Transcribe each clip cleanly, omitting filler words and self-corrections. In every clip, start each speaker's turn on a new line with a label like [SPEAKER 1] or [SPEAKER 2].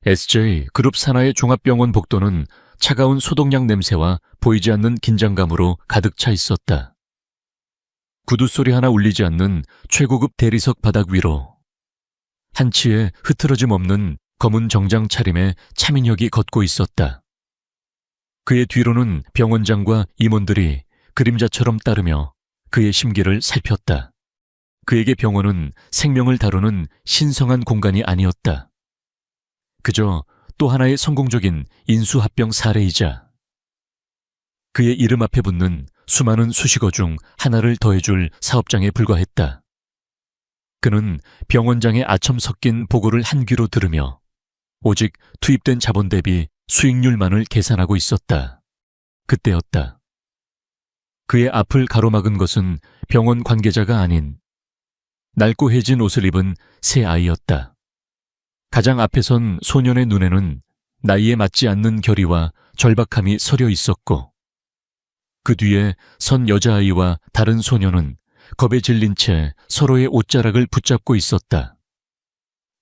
[SPEAKER 1] SJ 그룹 산하의 종합병원 복도는 차가운 소독약 냄새와 보이지 않는 긴장감으로 가득 차 있었다. 구두 소리 하나 울리지 않는 최고급 대리석 바닥 위로 한치의 흐트러짐 없는 검은 정장 차림의 차민혁이 걷고 있었다. 그의 뒤로는 병원장과 임원들이 그림자처럼 따르며 그의 심기를 살폈다. 그에게 병원은 생명을 다루는 신성한 공간이 아니었다. 그저 또 하나의 성공적인 인수합병 사례이자 그의 이름 앞에 붙는 수많은 수식어 중 하나를 더해줄 사업장에 불과했다. 그는 병원장의 아첨 섞인 보고를 한 귀로 들으며 오직 투입된 자본 대비 수익률만을 계산하고 있었다. 그때였다. 그의 앞을 가로막은 것은 병원 관계자가 아닌 낡고 해진 옷을 입은 새 아이였다. 가장 앞에 선 소년의 눈에는 나이에 맞지 않는 결의와 절박함이 서려 있었고 그 뒤에 선 여자아이와 다른 소년은 겁에 질린 채 서로의 옷자락을 붙잡고 있었다.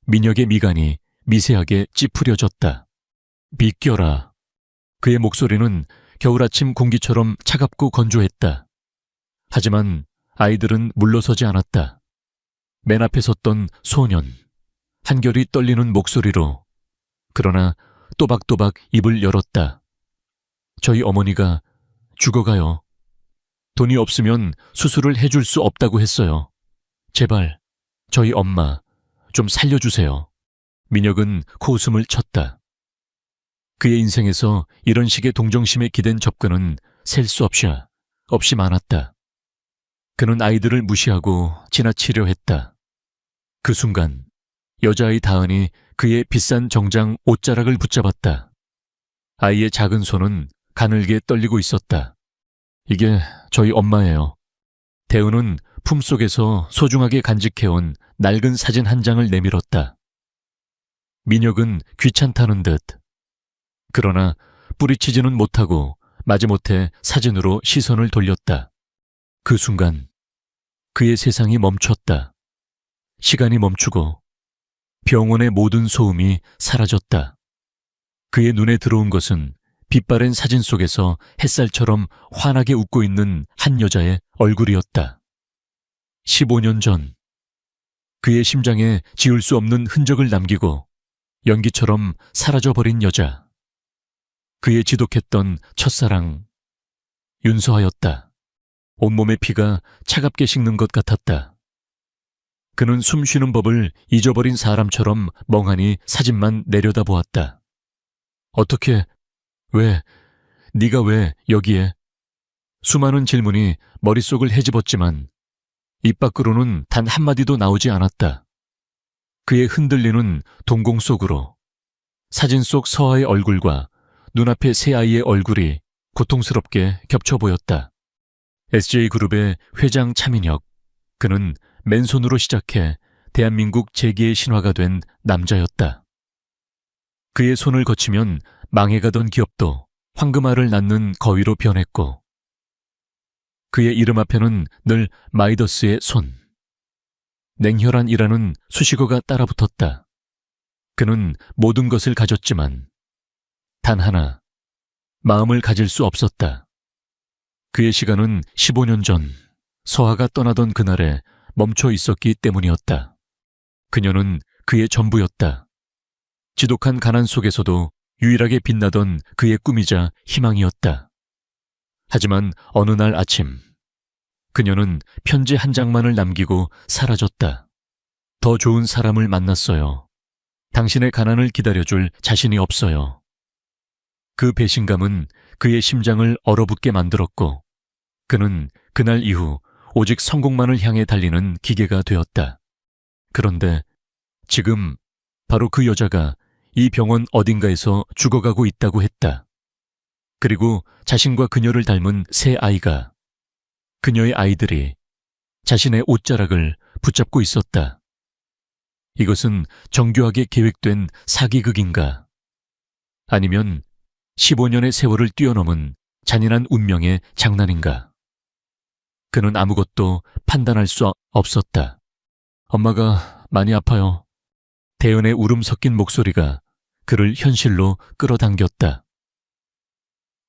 [SPEAKER 1] 민혁의 미간이 미세하게 찌푸려졌다. 비껴라. 그의 목소리는 겨울 아침 공기처럼 차갑고 건조했다. 하지만 아이들은 물러서지 않았다. 맨 앞에 섰던 소년, 한결이 떨리는 목소리로 그러나 또박또박 입을 열었다. 저희 어머니가 죽어가요. 돈이 없으면 수술을 해줄 수 없다고 했어요. 제발 저희 엄마 좀 살려주세요. 민혁은 코웃음을 쳤다. 그의 인생에서 이런 식의 동정심에 기댄 접근은 셀 수 없이 많았다. 그는 아이들을 무시하고 지나치려 했다. 그 순간 여자아이 다은이 그의 비싼 정장 옷자락을 붙잡았다. 아이의 작은 손은 가늘게 떨리고 있었다. 이게 저희 엄마예요. 대우는 품속에서 소중하게 간직해온 낡은 사진 한 장을 내밀었다. 민혁은 귀찮다는 듯. 그러나 뿌리치지는 못하고 마지못해 사진으로 시선을 돌렸다. 그 순간 그의 세상이 멈췄다. 시간이 멈추고 병원의 모든 소음이 사라졌다. 그의 눈에 들어온 것은 빛바랜 사진 속에서 햇살처럼 환하게 웃고 있는 한 여자의 얼굴이었다. 15년 전 그의 심장에 지울 수 없는 흔적을 남기고 연기처럼 사라져버린 여자. 그의 지독했던 첫사랑 윤서하였다. 온몸의 피가 차갑게 식는 것 같았다. 그는 숨 쉬는 법을 잊어버린 사람처럼 멍하니 사진만 내려다보았다. 어떻게, 네가 왜 여기에? 수많은 질문이 머릿속을 헤집었지만 입 밖으로는 단 한마디도 나오지 않았다. 그의 흔들리는 동공 속으로 사진 속 서아의 얼굴과 눈앞의 새 아이의 얼굴이 고통스럽게 겹쳐 보였다. SJ그룹의 회장 차민혁. 그는 맨손으로 시작해 대한민국 재기의 신화가 된 남자였다. 그의 손을 거치면 망해가던 기업도 황금알을 낳는 거위로 변했고 그의 이름 앞에는 늘 마이더스의 손, 냉혈한이라는 수식어가 따라붙었다. 그는 모든 것을 가졌지만 단 하나, 마음을 가질 수 없었다. 그의 시간은 15년 전 서아가 떠나던 그날에 멈춰 있었기 때문이었다. 그녀는 그의 전부였다. 지독한 가난 속에서도 유일하게 빛나던 그의 꿈이자 희망이었다. 하지만 어느 날 아침 그녀는 편지 한 장만을 남기고 사라졌다. 더 좋은 사람을 만났어요. 당신의 가난을 기다려줄 자신이 없어요. 그 배신감은 그의 심장을 얼어붙게 만들었고 그는 그날 이후 오직 성공만을 향해 달리는 기계가 되었다. 그런데 지금 바로 그 여자가 이 병원 어딘가에서 죽어가고 있다고 했다. 그리고 자신과 그녀를 닮은 새 아이가, 그녀의 아이들이 자신의 옷자락을 붙잡고 있었다. 이것은 정교하게 계획된 사기극인가? 아니면 15년의 세월을 뛰어넘은 잔인한 운명의 장난인가? 그는 아무것도 판단할 수 없었다. 엄마가 많이 아파요. 대연의 울음 섞인 목소리가 그를 현실로 끌어당겼다.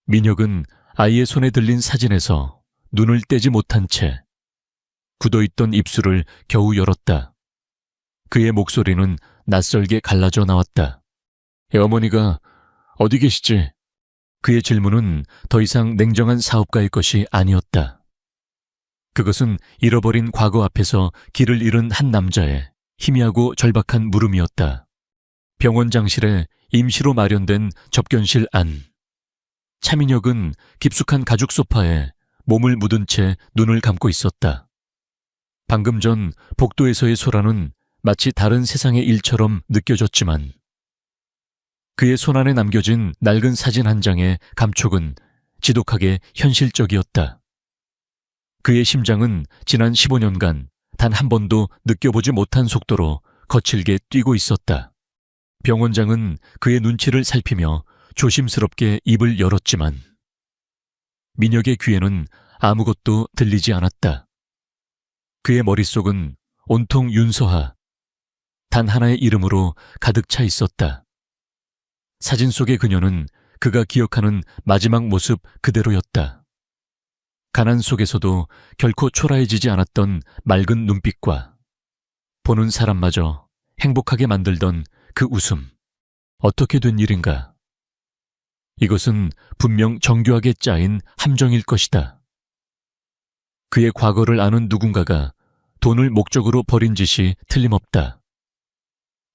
[SPEAKER 1] 민혁은 아이의 손에 들린 사진에서 눈을 떼지 못한 채 굳어있던 입술을 겨우 열었다. 그의 목소리는 낯설게 갈라져 나왔다. 어머니가 어디 계시지? 그의 질문은 더 이상 냉정한 사업가의 것이 아니었다. 그것은 잃어버린 과거 앞에서 길을 잃은 한 남자의 희미하고 절박한 물음이었다. 병원 장실에 임시로 마련된 접견실 안. 차민혁은 깊숙한 가죽 소파에 몸을 묻은 채 눈을 감고 있었다. 방금 전 복도에서의 소라는 마치 다른 세상의 일처럼 느껴졌지만 그의 손안에 남겨진 낡은 사진 한 장의 감촉은 지독하게 현실적이었다. 그의 심장은 지난 15년간 단 한 번도 느껴보지 못한 속도로 거칠게 뛰고 있었다. 병원장은 그의 눈치를 살피며 조심스럽게 입을 열었지만 민혁의 귀에는 아무것도 들리지 않았다. 그의 머릿속은 온통 윤서하, 단 하나의 이름으로 가득 차 있었다. 사진 속의 그녀는 그가 기억하는 마지막 모습 그대로였다. 가난 속에서도 결코 초라해지지 않았던 맑은 눈빛과 보는 사람마저 행복하게 만들던 그 웃음. 어떻게 된 일인가? 이것은 분명 정교하게 짜인 함정일 것이다. 그의 과거를 아는 누군가가 돈을 목적으로 벌인 짓이 틀림없다.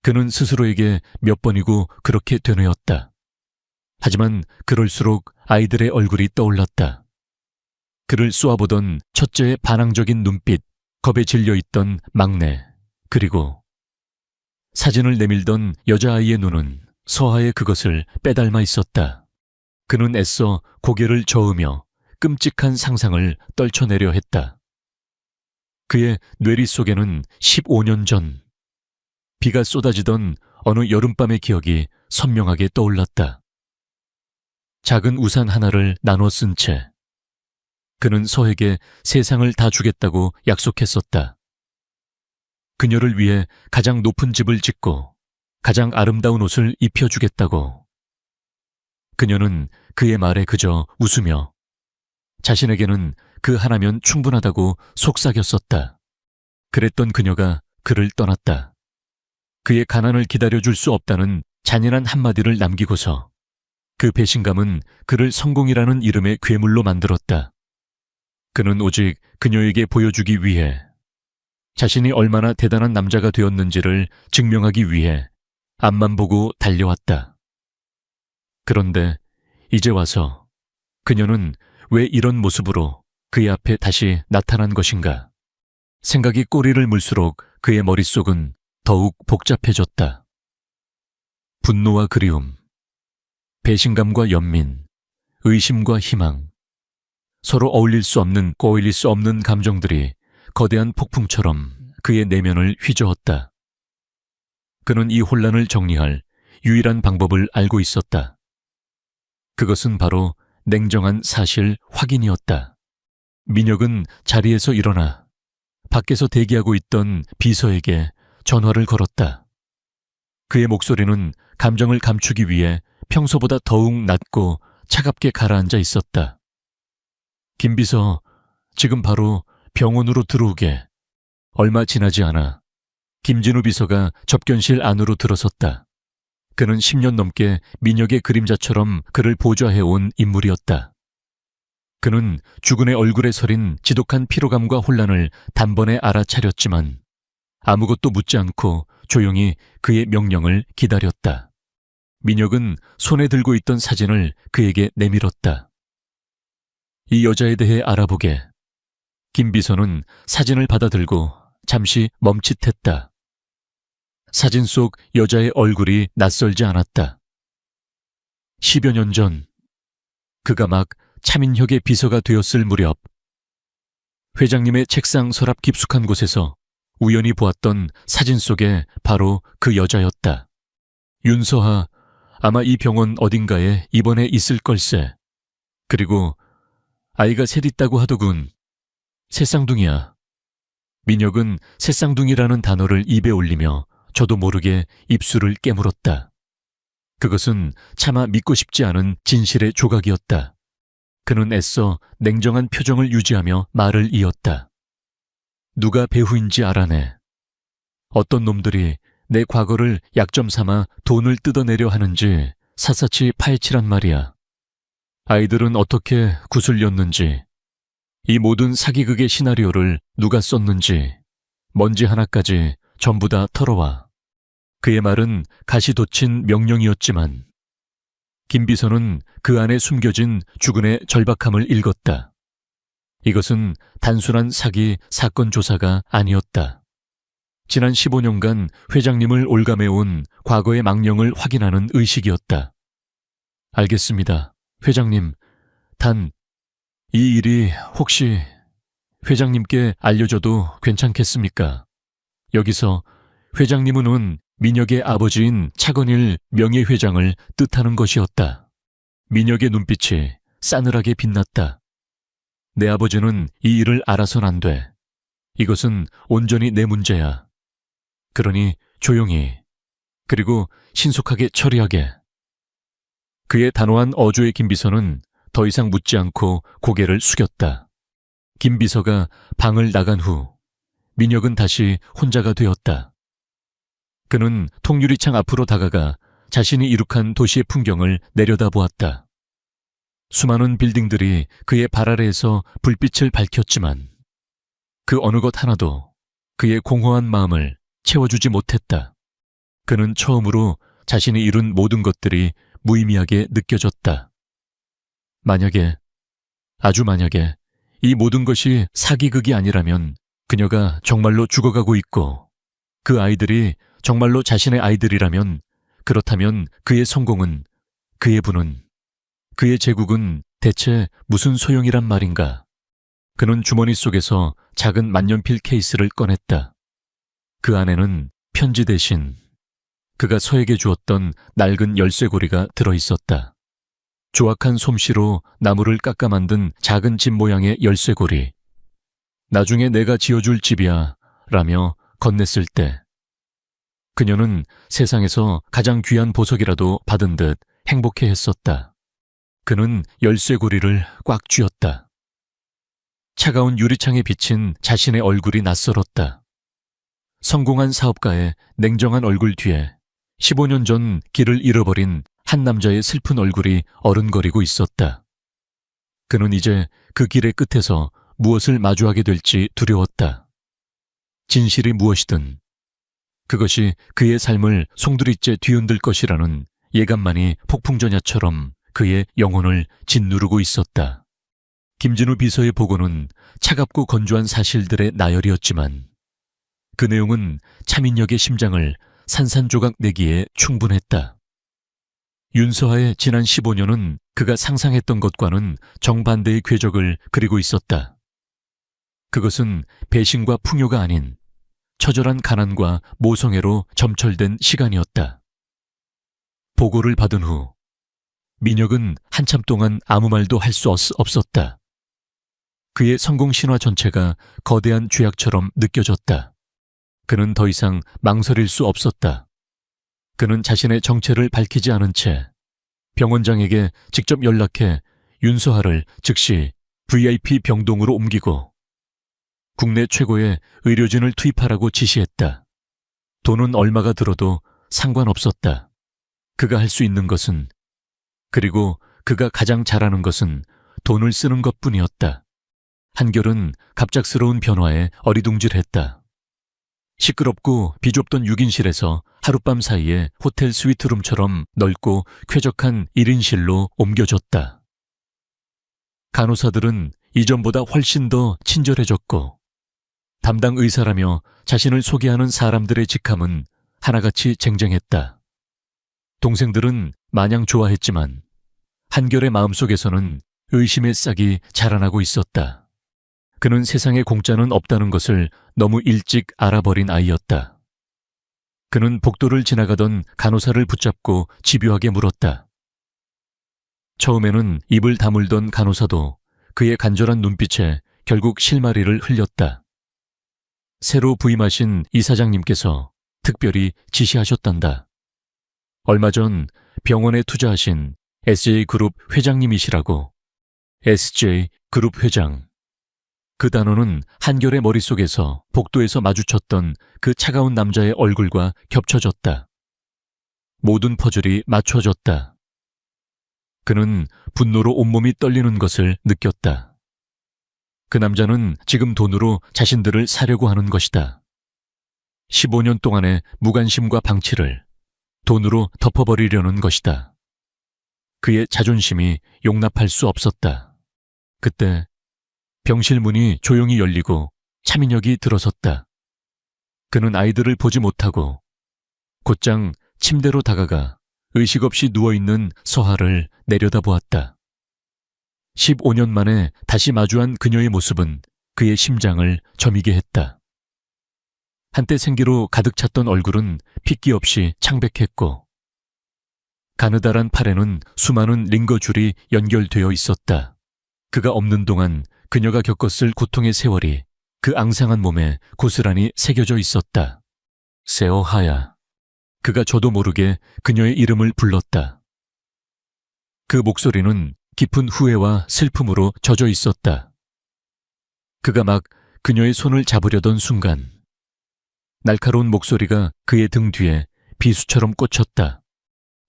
[SPEAKER 1] 그는 스스로에게 몇 번이고 그렇게 되뇌었다. 하지만 그럴수록 아이들의 얼굴이 떠올랐다. 그를 쏘아보던 첫째의 반항적인 눈빛, 겁에 질려있던 막내, 그리고 사진을 내밀던 여자아이의 눈은 서하의 그것을 빼닮아 있었다. 그는 애써 고개를 저으며 끔찍한 상상을 떨쳐내려 했다. 그의 뇌리 속에는 15년 전 비가 쏟아지던 어느 여름밤의 기억이 선명하게 떠올랐다. 작은 우산 하나를 나눠 쓴 채 그는 서에게 세상을 다 주겠다고 약속했었다. 그녀를 위해 가장 높은 집을 짓고 가장 아름다운 옷을 입혀주겠다고. 그녀는 그의 말에 그저 웃으며 자신에게는 그 하나면 충분하다고 속삭였었다. 그랬던 그녀가 그를 떠났다. 그의 가난을 기다려줄 수 없다는 잔인한 한마디를 남기고서 그 배신감은 그를 성공이라는 이름의 괴물로 만들었다. 그는 오직 그녀에게 보여주기 위해, 자신이 얼마나 대단한 남자가 되었는지를 증명하기 위해 앞만 보고 달려왔다. 그런데 이제 와서 그녀는 왜 이런 모습으로 그의 앞에 다시 나타난 것인가? 생각이 꼬리를 물수록 그의 머릿속은 더욱 복잡해졌다. 분노와 그리움, 배신감과 연민, 의심과 희망, 서로 어울릴 수 없는, 꼬일릴 수 없는 감정들이 거대한 폭풍처럼 그의 내면을 휘저었다. 그는 이 혼란을 정리할 유일한 방법을 알고 있었다. 그것은 바로 냉정한 사실 확인이었다. 민혁은 자리에서 일어나 밖에서 대기하고 있던 비서에게 전화를 걸었다. 그의 목소리는 감정을 감추기 위해 평소보다 더욱 낮고 차갑게 가라앉아 있었다. 김 비서, 지금 바로 병원으로 들어오게. 얼마 지나지 않아 김진우 비서가 접견실 안으로 들어섰다. 그는 10년 넘게 민혁의 그림자처럼 그를 보좌해온 인물이었다. 그는 죽은의 얼굴에 서린 지독한 피로감과 혼란을 단번에 알아차렸지만 아무것도 묻지 않고 조용히 그의 명령을 기다렸다. 민혁은 손에 들고 있던 사진을 그에게 내밀었다. 이 여자에 대해 알아보게. 김 비서는 사진을 받아들고 잠시 멈칫했다. 사진 속 여자의 얼굴이 낯설지 않았다. 10여 년 전, 그가 막 차민혁의 비서가 되었을 무렵, 회장님의 책상 서랍 깊숙한 곳에서 우연히 보았던 사진 속에 바로 그 여자였다. 윤서하, 아마 이 병원 어딘가에 입원해 있을 걸세. 그리고 아이가 셋 있다고 하더군. 새쌍둥이야. 민혁은 새쌍둥이라는 단어를 입에 올리며 저도 모르게 입술을 깨물었다. 그것은 차마 믿고 싶지 않은 진실의 조각이었다. 그는 애써 냉정한 표정을 유지하며 말을 이었다. 누가 배후인지 알아내. 어떤 놈들이 내 과거를 약점 삼아 돈을 뜯어내려 하는지 샅샅이 파헤치란 말이야. 아이들은 어떻게 구슬렸는지, 이 모든 사기극의 시나리오를 누가 썼는지, 먼지 하나까지 전부 다 털어와. 그의 말은 가시돋친 명령이었지만 김 비서는 그 안에 숨겨진 주근의 절박함을 읽었다. 이것은 단순한 사기 사건 조사가 아니었다. 지난 15년간 회장님을 올가매온 과거의 망령을 확인하는 의식이었다. 알겠습니다. 회장님, 단 이 일이 혹시 회장님께 알려줘도 괜찮겠습니까? 여기서 회장님은 민혁의 아버지인 차건일 명예회장을 뜻하는 것이었다. 민혁의 눈빛이 싸늘하게 빛났다. 내 아버지는 이 일을 알아선 안 돼. 이것은 온전히 내 문제야. 그러니 조용히, 그리고 신속하게 처리하게. 그의 단호한 어조의 김 비서는 더 이상 묻지 않고 고개를 숙였다. 김 비서가 방을 나간 후 민혁은 다시 혼자가 되었다. 그는 통유리창 앞으로 다가가 자신이 이룩한 도시의 풍경을 내려다보았다. 수많은 빌딩들이 그의 발 아래에서 불빛을 밝혔지만 그 어느 것 하나도 그의 공허한 마음을 채워주지 못했다. 그는 처음으로 자신이 이룬 모든 것들이 무의미하게 느껴졌다. 만약에, 아주 만약에 이 모든 것이 사기극이 아니라면 그녀가 정말로 죽어가고 있고 그 아이들이 정말로 자신의 아이들이라면, 그렇다면 그의 성공은, 그의 부는, 그의 제국은 대체 무슨 소용이란 말인가? 그는 주머니 속에서 작은 만년필 케이스를 꺼냈다. 그 안에는 편지 대신 그가 서에게 주었던 낡은 열쇠고리가 들어있었다. 조악한 솜씨로 나무를 깎아 만든 작은 집 모양의 열쇠고리. 나중에 내가 지어줄 집이야 라며 건넸을 때 그녀는 세상에서 가장 귀한 보석이라도 받은 듯 행복해했었다. 그는 열쇠고리를 꽉 쥐었다. 차가운 유리창에 비친 자신의 얼굴이 낯설었다. 성공한 사업가의 냉정한 얼굴 뒤에 15년 전 길을 잃어버린 한 남자의 슬픈 얼굴이 어른거리고 있었다. 그는 이제 그 길의 끝에서 무엇을 마주하게 될지 두려웠다. 진실이 무엇이든 그것이 그의 삶을 송두리째 뒤흔들 것이라는 예감만이 폭풍전야처럼 그의 영혼을 짓누르고 있었다. 김진우 비서의 보고는 차갑고 건조한 사실들의 나열이었지만 그 내용은 차민혁의 심장을 산산조각 내기에 충분했다. 윤서하의 지난 15년은 그가 상상했던 것과는 정반대의 궤적을 그리고 있었다. 그것은 배신과 풍요가 아닌 처절한 가난과 모성애로 점철된 시간이었다. 보고를 받은 후 민혁은 한참 동안 아무 말도 할 수 없었다. 그의 성공 신화 전체가 거대한 죄악처럼 느껴졌다. 그는 더 이상 망설일 수 없었다. 그는 자신의 정체를 밝히지 않은 채 병원장에게 직접 연락해 윤서하를 즉시 VIP 병동으로 옮기고 국내 최고의 의료진을 투입하라고 지시했다. 돈은 얼마가 들어도 상관없었다. 그가 할 수 있는 것은, 그리고 그가 가장 잘하는 것은 돈을 쓰는 것뿐이었다. 한결은 갑작스러운 변화에 어리둥절했다. 시끄럽고 비좁던 6인실에서 하룻밤 사이에 호텔 스위트룸처럼 넓고 쾌적한 1인실로 옮겨졌다. 간호사들은 이전보다 훨씬 더 친절해졌고 담당 의사라며 자신을 소개하는 사람들의 직함은 하나같이 쟁쟁했다. 동생들은 마냥 좋아했지만 한결의 마음속에서는 의심의 싹이 자라나고 있었다. 그는 세상에 공짜는 없다는 것을 너무 일찍 알아버린 아이였다. 그는 복도를 지나가던 간호사를 붙잡고 집요하게 물었다. 처음에는 입을 다물던 간호사도 그의 간절한 눈빛에 결국 실마리를 흘렸다. 새로 부임하신 이사장님께서 특별히 지시하셨단다. 얼마 전 병원에 투자하신 SJ그룹 회장님이시라고. SJ그룹 회장. 그 단어는 한결의 머릿속에서 복도에서 마주쳤던 그 차가운 남자의 얼굴과 겹쳐졌다. 모든 퍼즐이 맞춰졌다. 그는 분노로 온몸이 떨리는 것을 느꼈다. 그 남자는 지금 돈으로 자신들을 사려고 하는 것이다. 15년 동안의 무관심과 방치를 돈으로 덮어버리려는 것이다. 그의 자존심이 용납할 수 없었다. 그때 병실 문이 조용히 열리고 차민혁이 들어섰다. 그는 아이들을 보지 못하고 곧장 침대로 다가가 의식 없이 누워있는 서하를 내려다보았다. 15년 만에 다시 마주한 그녀의 모습은 그의 심장을 저미게 했다. 한때 생기로 가득 찼던 얼굴은 핏기 없이 창백했고 가느다란 팔에는 수많은 링거줄이 연결되어 있었다. 그가 없는 동안 그녀가 겪었을 고통의 세월이 그 앙상한 몸에 고스란히 새겨져 있었다. 세어하야. 그가 저도 모르게 그녀의 이름을 불렀다. 그 목소리는 깊은 후회와 슬픔으로 젖어 있었다. 그가 막 그녀의 손을 잡으려던 순간 날카로운 목소리가 그의 등 뒤에 비수처럼 꽂혔다.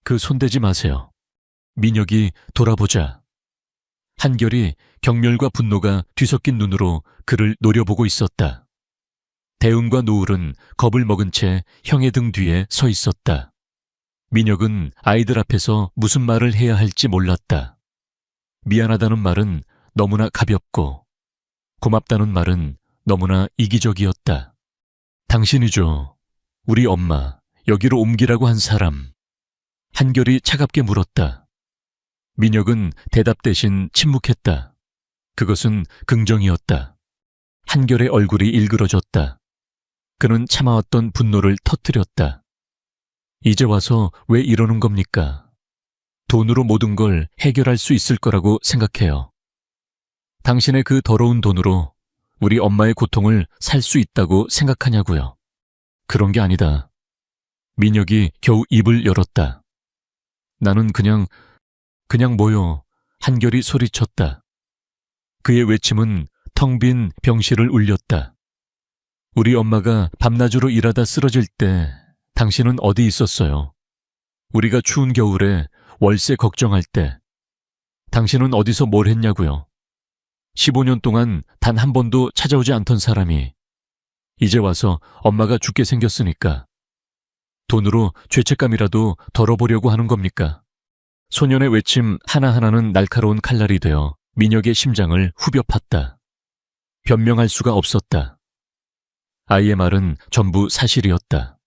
[SPEAKER 1] 그 손대지 마세요. 민혁이 돌아보자. 한결이 경멸과 분노가 뒤섞인 눈으로 그를 노려보고 있었다. 대웅과 노을은 겁을 먹은 채 형의 등 뒤에 서 있었다. 민혁은 아이들 앞에서 무슨 말을 해야 할지 몰랐다. 미안하다는 말은 너무나 가볍고 고맙다는 말은 너무나 이기적이었다. 당신이죠. 우리 엄마 여기로 옮기라고 한 사람. 한결이 차갑게 물었다. 민혁은 대답 대신 침묵했다. 그것은 긍정이었다. 한결의 얼굴이 일그러졌다. 그는 참아왔던 분노를 터뜨렸다. 이제 와서 왜 이러는 겁니까? 돈으로 모든 걸 해결할 수 있을 거라고 생각해요. 당신의 그 더러운 돈으로 우리 엄마의 고통을 살 수 있다고 생각하냐고요. 그런 게 아니다. 민혁이 겨우 입을 열었다. 나는 그냥 뭐요. 한결이 소리쳤다. 그의 외침은 텅 빈 병실을 울렸다. 우리 엄마가 밤낮으로 일하다 쓰러질 때 당신은 어디 있었어요? 우리가 추운 겨울에 월세 걱정할 때 당신은 어디서 뭘 했냐고요? 15년 동안 단 한 번도 찾아오지 않던 사람이 이제 와서 엄마가 죽게 생겼으니까 돈으로 죄책감이라도 덜어보려고 하는 겁니까? 소년의 외침 하나하나는 날카로운 칼날이 되어 민혁의 심장을 후벼 팠다. 변명할 수가 없었다. 아이의 말은 전부 사실이었다.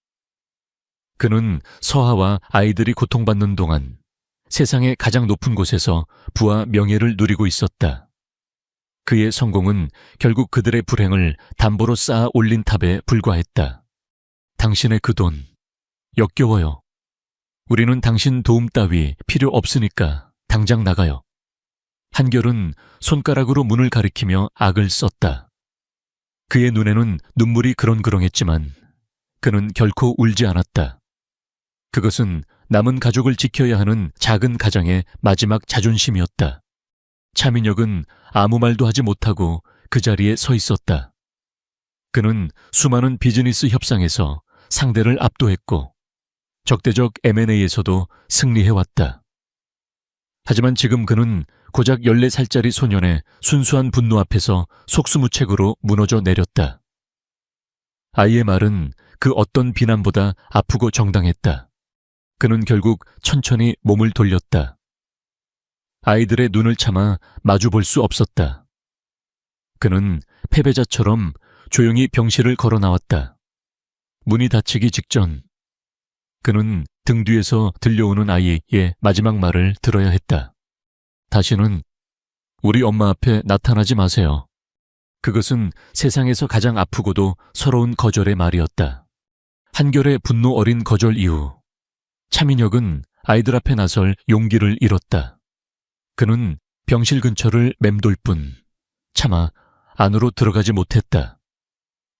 [SPEAKER 1] 그는 서하와 아이들이 고통받는 동안 세상의 가장 높은 곳에서 부와 명예를 누리고 있었다. 그의 성공은 결국 그들의 불행을 담보로 쌓아 올린 탑에 불과했다. 당신의 그 돈, 역겨워요. 우리는 당신 도움 따위 필요 없으니까 당장 나가요. 한결은 손가락으로 문을 가리키며 악을 썼다. 그의 눈에는 눈물이 그렁그렁했지만 그는 결코 울지 않았다. 그것은 남은 가족을 지켜야 하는 작은 가장의 마지막 자존심이었다. 차민혁은 아무 말도 하지 못하고 그 자리에 서 있었다. 그는 수많은 비즈니스 협상에서 상대를 압도했고 적대적 M&A에서도 승리해왔다. 하지만 지금 그는 고작 14살짜리 소년의 순수한 분노 앞에서 속수무책으로 무너져 내렸다. 아이의 말은 그 어떤 비난보다 아프고 정당했다. 그는 결국 천천히 몸을 돌렸다. 아이들의 눈을 참아 마주 볼 수 없었다. 그는 패배자처럼 조용히 병실을 걸어 나왔다. 문이 닫히기 직전 그는 등 뒤에서 들려오는 아이의 마지막 말을 들어야 했다. 다시는 우리 엄마 앞에 나타나지 마세요. 그것은 세상에서 가장 아프고도 서러운 거절의 말이었다. 한결의 분노 어린 거절 이후 차민혁은 아이들 앞에 나설 용기를 잃었다. 그는 병실 근처를 맴돌 뿐 차마 안으로 들어가지 못했다.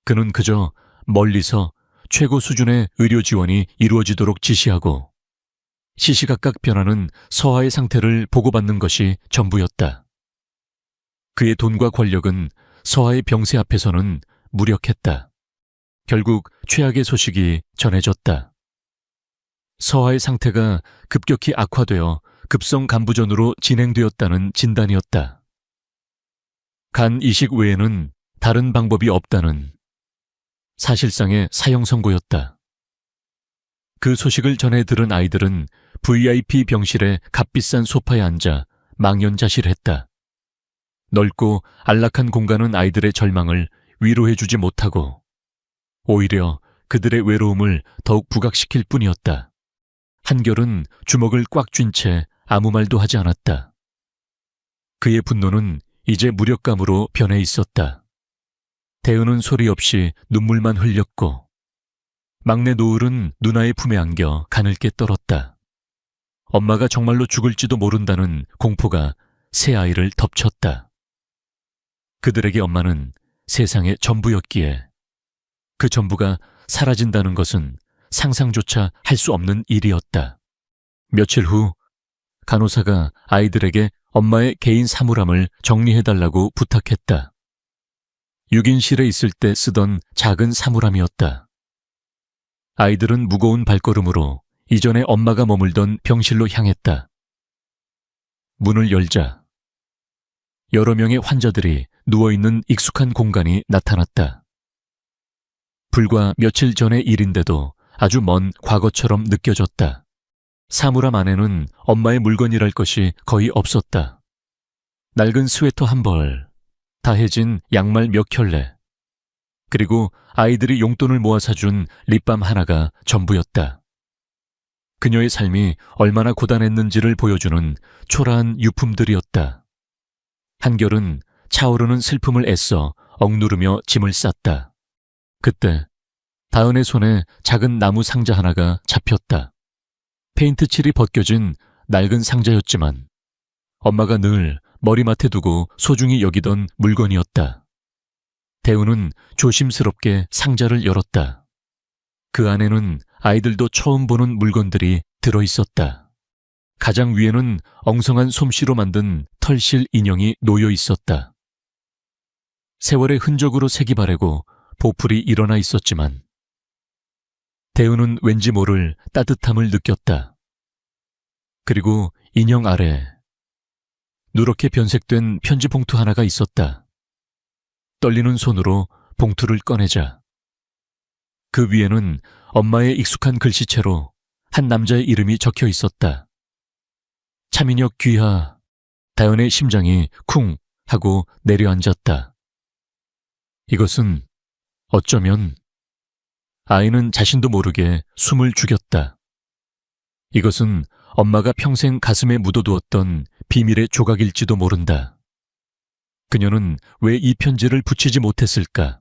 [SPEAKER 1] 그는 그저 멀리서 최고 수준의 의료 지원이 이루어지도록 지시하고 시시각각 변하는 서아의 상태를 보고받는 것이 전부였다. 그의 돈과 권력은 서아의 병세 앞에서는 무력했다. 결국 최악의 소식이 전해졌다. 서아의 상태가 급격히 악화되어 급성 간부전으로 진행되었다는 진단이었다. 간 이식 외에는 다른 방법이 없다는 사실상의 사형 선고였다. 그 소식을 전해 들은 아이들은 VIP 병실의 값비싼 소파에 앉아 망연자실했다. 넓고 안락한 공간은 아이들의 절망을 위로해주지 못하고 오히려 그들의 외로움을 더욱 부각시킬 뿐이었다. 한결은 주먹을 꽉 쥔 채 아무 말도 하지 않았다. 그의 분노는 이제 무력감으로 변해 있었다. 대은은 소리 없이 눈물만 흘렸고 막내 노을은 누나의 품에 안겨 가늘게 떨었다. 엄마가 정말로 죽을지도 모른다는 공포가 새 아이를 덮쳤다. 그들에게 엄마는 세상의 전부였기에 그 전부가 사라진다는 것은 상상조차 할 수 없는 일이었다. 며칠 후 간호사가 아이들에게 엄마의 개인 사물함을 정리해달라고 부탁했다. 6인실에 있을 때 쓰던 작은 사물함이었다. 아이들은 무거운 발걸음으로 이전에 엄마가 머물던 병실로 향했다. 문을 열자 여러 명의 환자들이 누워있는 익숙한 공간이 나타났다. 불과 며칠 전의 일인데도 아주 먼 과거처럼 느껴졌다. 사물함 안에는 엄마의 물건이랄 것이 거의 없었다. 낡은 스웨터 한 벌, 다해진 양말 몇 켤레, 그리고 아이들이 용돈을 모아 사준 립밤 하나가 전부였다. 그녀의 삶이 얼마나 고단했는지를 보여주는 초라한 유품들이었다. 한결은 차오르는 슬픔을 애써 억누르며 짐을 쌌다. 그때 다은의 손에 작은 나무 상자 하나가 잡혔다. 페인트 칠이 벗겨진 낡은 상자였지만 엄마가 늘 머리맡에 두고 소중히 여기던 물건이었다. 대우는 조심스럽게 상자를 열었다. 그 안에는 아이들도 처음 보는 물건들이 들어있었다. 가장 위에는 엉성한 솜씨로 만든 털실 인형이 놓여 있었다. 세월의 흔적으로 색이 바래고 보풀이 일어나 있었지만 대우는 왠지 모를 따뜻함을 느꼈다. 그리고 인형 아래 누렇게 변색된 편지 봉투 하나가 있었다. 떨리는 손으로 봉투를 꺼내자 그 위에는 엄마의 익숙한 글씨체로 한 남자의 이름이 적혀 있었다. 차민혁 귀하. 다연의 심장이 쿵 하고 내려앉았다. 이것은 어쩌면 아이는 자신도 모르게 숨을 죽였다. 이것은 엄마가 평생 가슴에 묻어두었던 비밀의 조각일지도 모른다. 그녀는 왜 이 편지를 붙이지 못했을까?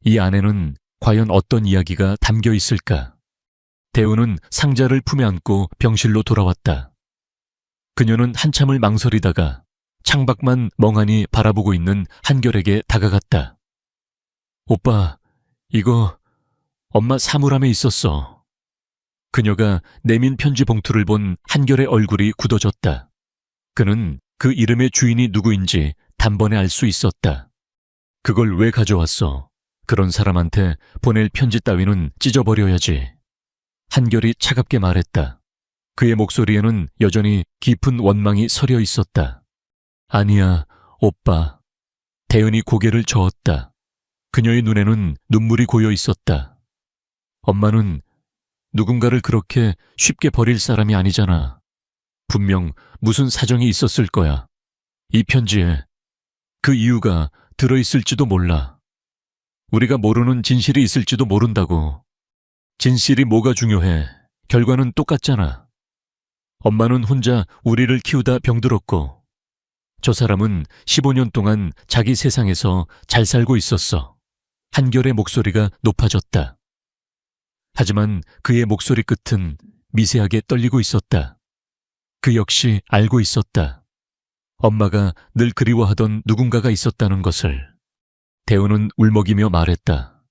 [SPEAKER 1] 이 안에는 과연 어떤 이야기가 담겨 있을까? 대우는 상자를 품에 안고 병실로 돌아왔다. 그녀는 한참을 망설이다가 창밖만 멍하니 바라보고 있는 한결에게 다가갔다. 오빠, 이거 엄마 사물함에 있었어. 그녀가 내민 편지 봉투를 본 한결의 얼굴이 굳어졌다. 그는 그 이름의 주인이 누구인지 단번에 알 수 있었다. 그걸 왜 가져왔어? 그런 사람한테 보낼 편지 따위는 찢어버려야지. 한결이 차갑게 말했다. 그의 목소리에는 여전히 깊은 원망이 서려 있었다. 아니야, 오빠. 대은이 고개를 저었다. 그녀의 눈에는 눈물이 고여 있었다. 엄마는 누군가를 그렇게 쉽게 버릴 사람이 아니잖아. 분명 무슨 사정이 있었을 거야. 이 편지에 그 이유가 들어있을지도 몰라. 우리가 모르는 진실이 있을지도 모른다고. 진실이 뭐가 중요해. 결과는 똑같잖아. 엄마는 혼자 우리를 키우다 병들었고 저 사람은 15년 동안 자기 세상에서 잘 살고 있었어. 한결의 목소리가 높아졌다. 하지만 그의 목소리 끝은 미세하게 떨리고 있었다. 그 역시 알고 있었다. 엄마가 늘 그리워하던 누군가가 있었다는 것을. 대우는 울먹이며 말했다.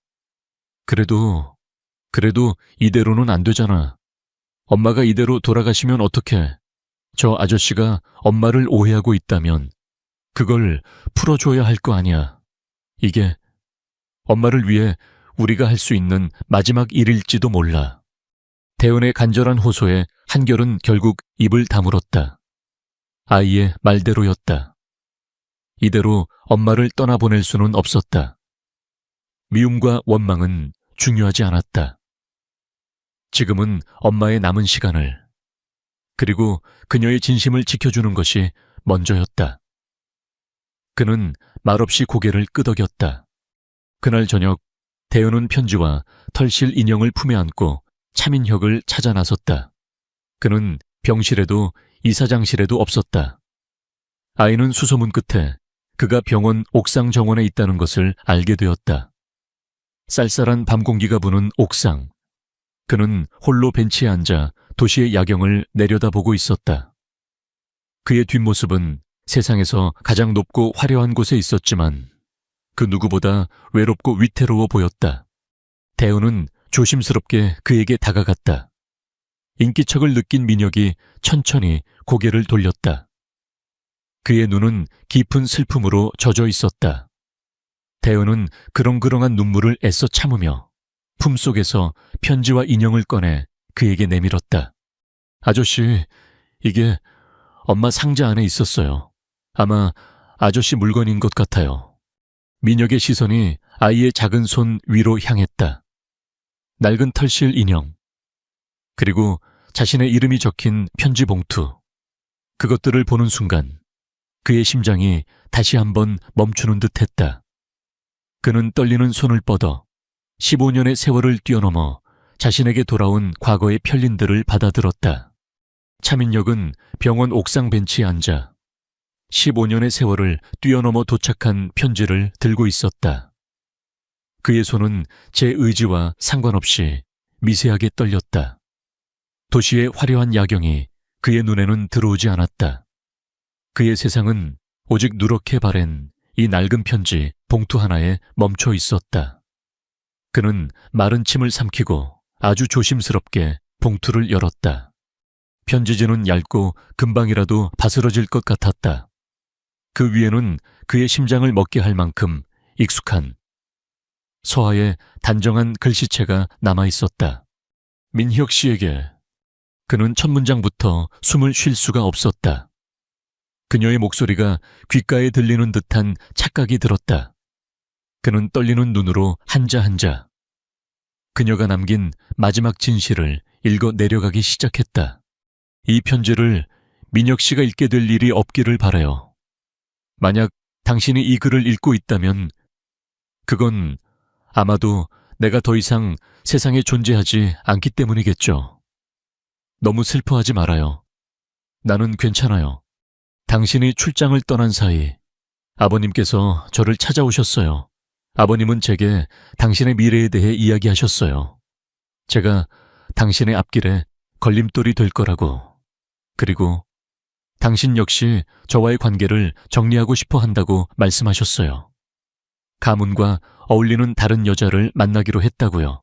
[SPEAKER 1] 그래도 이대로는 안 되잖아. 엄마가 이대로 돌아가시면 어떡해. 저 아저씨가 엄마를 오해하고 있다면 그걸 풀어줘야 할 거 아니야. 이게 엄마를 위해 우리가 할 수 있는 마지막 일일지도 몰라. 대은의 간절한 호소에 한결은 결국 입을 다물었다. 아이의 말대로였다. 이대로 엄마를 떠나보낼 수는 없었다. 미움과 원망은 중요하지 않았다. 지금은 엄마의 남은 시간을, 그리고 그녀의 진심을 지켜주는 것이 먼저였다. 그는 말없이 고개를 끄덕였다. 그날 저녁 대은은 편지와 털실 인형을 품에 안고 차민혁을 찾아 나섰다. 그는 병실에도 이사장실에도 없었다. 아이는 수소문 끝에 그가 병원 옥상 정원에 있다는 것을 알게 되었다. 쌀쌀한 밤 공기가 부는 옥상. 그는 홀로 벤치에 앉아 도시의 야경을 내려다보고 있었다. 그의 뒷모습은 세상에서 가장 높고 화려한 곳에 있었지만 그 누구보다 외롭고 위태로워 보였다. 대은은 조심스럽게 그에게 다가갔다. 인기척을 느낀 민혁이 천천히 고개를 돌렸다. 그의 눈은 깊은 슬픔으로 젖어 있었다. 대은은 그렁그렁한 눈물을 애써 참으며 품속에서 편지와 인형을 꺼내 그에게 내밀었다. 아저씨, 이게 엄마 상자 안에 있었어요. 아마 아저씨 물건인 것 같아요. 민혁의 시선이 아이의 작은 손 위로 향했다. 낡은 털실 인형, 그리고 자신의 이름이 적힌 편지 봉투. 그것들을 보는 순간 그의 심장이 다시 한번 멈추는 듯했다. 그는 떨리는 손을 뻗어 15년의 세월을 뛰어넘어 자신에게 돌아온 과거의 편린들을 받아들었다. 차민혁은 병원 옥상 벤치에 앉아 15년의 세월을 뛰어넘어 도착한 편지를 들고 있었다. 그의 손은 제 의지와 상관없이 미세하게 떨렸다. 도시의 화려한 야경이 그의 눈에는 들어오지 않았다. 그의 세상은 오직 누렇게 바랜 이 낡은 편지 봉투 하나에 멈춰 있었다. 그는 마른 침을 삼키고 아주 조심스럽게 봉투를 열었다. 편지지는 얇고 금방이라도 바스러질 것 같았다. 그 위에는 그의 심장을 먹게 할 만큼 익숙한 서하의 단정한 글씨체가 남아 있었다. 민혁 씨에게. 그는 첫 문장부터 숨을 쉴 수가 없었다. 그녀의 목소리가 귓가에 들리는 듯한 착각이 들었다. 그는 떨리는 눈으로 한자 한자 그녀가 남긴 마지막 진실을 읽어 내려가기 시작했다. 이 편지를 민혁 씨가 읽게 될 일이 없기를 바라요. 만약 당신이 이 글을 읽고 있다면 그건 아마도 내가 더 이상 세상에 존재하지 않기 때문이겠죠. 너무 슬퍼하지 말아요. 나는 괜찮아요. 당신이 출장을 떠난 사이 아버님께서 저를 찾아오셨어요. 아버님은 제게 당신의 미래에 대해 이야기하셨어요. 제가 당신의 앞길에 걸림돌이 될 거라고. 그리고 당신 역시 저와의 관계를 정리하고 싶어 한다고 말씀하셨어요. 가문과 어울리는 다른 여자를 만나기로 했다고요.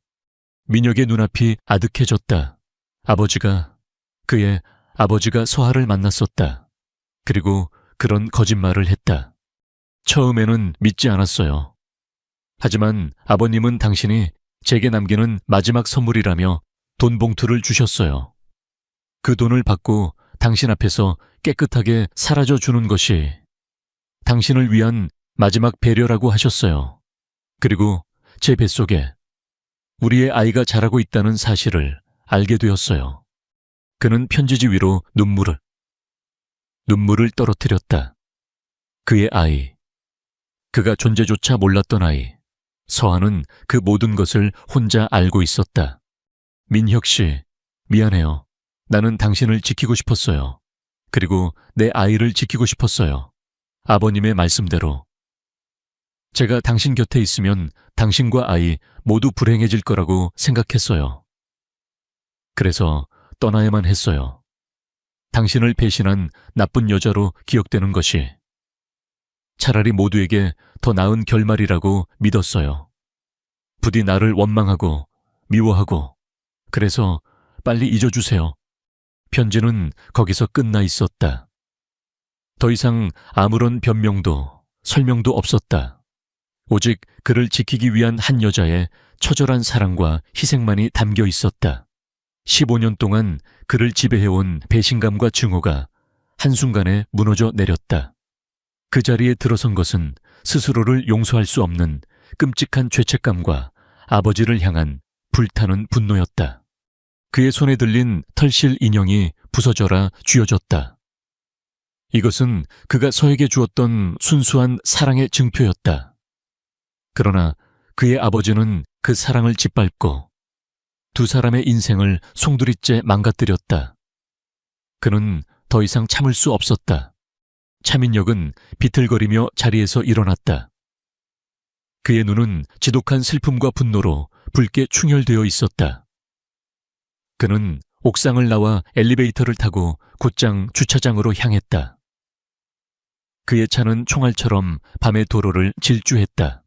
[SPEAKER 1] 민혁의 눈앞이 아득해졌다. 그의 아버지가 서하를 만났었다. 그리고 그런 거짓말을 했다. 처음에는 믿지 않았어요. 하지만 아버님은 당신이 제게 남기는 마지막 선물이라며 돈 봉투를 주셨어요. 그 돈을 받고 당신 앞에서 깨끗하게 사라져 주는 것이 당신을 위한 마지막 배려라고 하셨어요. 그리고 제 뱃속에 우리의 아이가 자라고 있다는 사실을 알게 되었어요. 그는 편지지 위로 눈물을 떨어뜨렸다. 그의 아이, 그가 존재조차 몰랐던 아이, 서하는 그 모든 것을 혼자 알고 있었다. 민혁 씨, 미안해요. 나는 당신을 지키고 싶었어요. 그리고 내 아이를 지키고 싶었어요. 아버님의 말씀대로. 제가 당신 곁에 있으면 당신과 아이 모두 불행해질 거라고 생각했어요. 그래서 떠나야만 했어요. 당신을 배신한 나쁜 여자로 기억되는 것이 차라리 모두에게 더 나은 결말이라고 믿었어요. 부디 나를 원망하고 미워하고 그래서 빨리 잊어주세요. 편지는 거기서 끝나 있었다. 더 이상 아무런 변명도 설명도 없었다. 오직 그를 지키기 위한 한 여자의 처절한 사랑과 희생만이 담겨 있었다. 15년 동안 그를 지배해온 배신감과 증오가 한순간에 무너져 내렸다. 그 자리에 들어선 것은 스스로를 용서할 수 없는 끔찍한 죄책감과 아버지를 향한 불타는 분노였다. 그의 손에 들린 털실 인형이 부서져라 쥐어졌다. 이것은 그가 서에게 주었던 순수한 사랑의 증표였다. 그러나 그의 아버지는 그 사랑을 짓밟고 두 사람의 인생을 송두리째 망가뜨렸다. 그는 더 이상 참을 수 없었다. 차민혁은 비틀거리며 자리에서 일어났다. 그의 눈은 지독한 슬픔과 분노로 붉게 충혈되어 있었다. 그는 옥상을 나와 엘리베이터를 타고 곧장 주차장으로 향했다. 그의 차는 총알처럼 밤의 도로를 질주했다.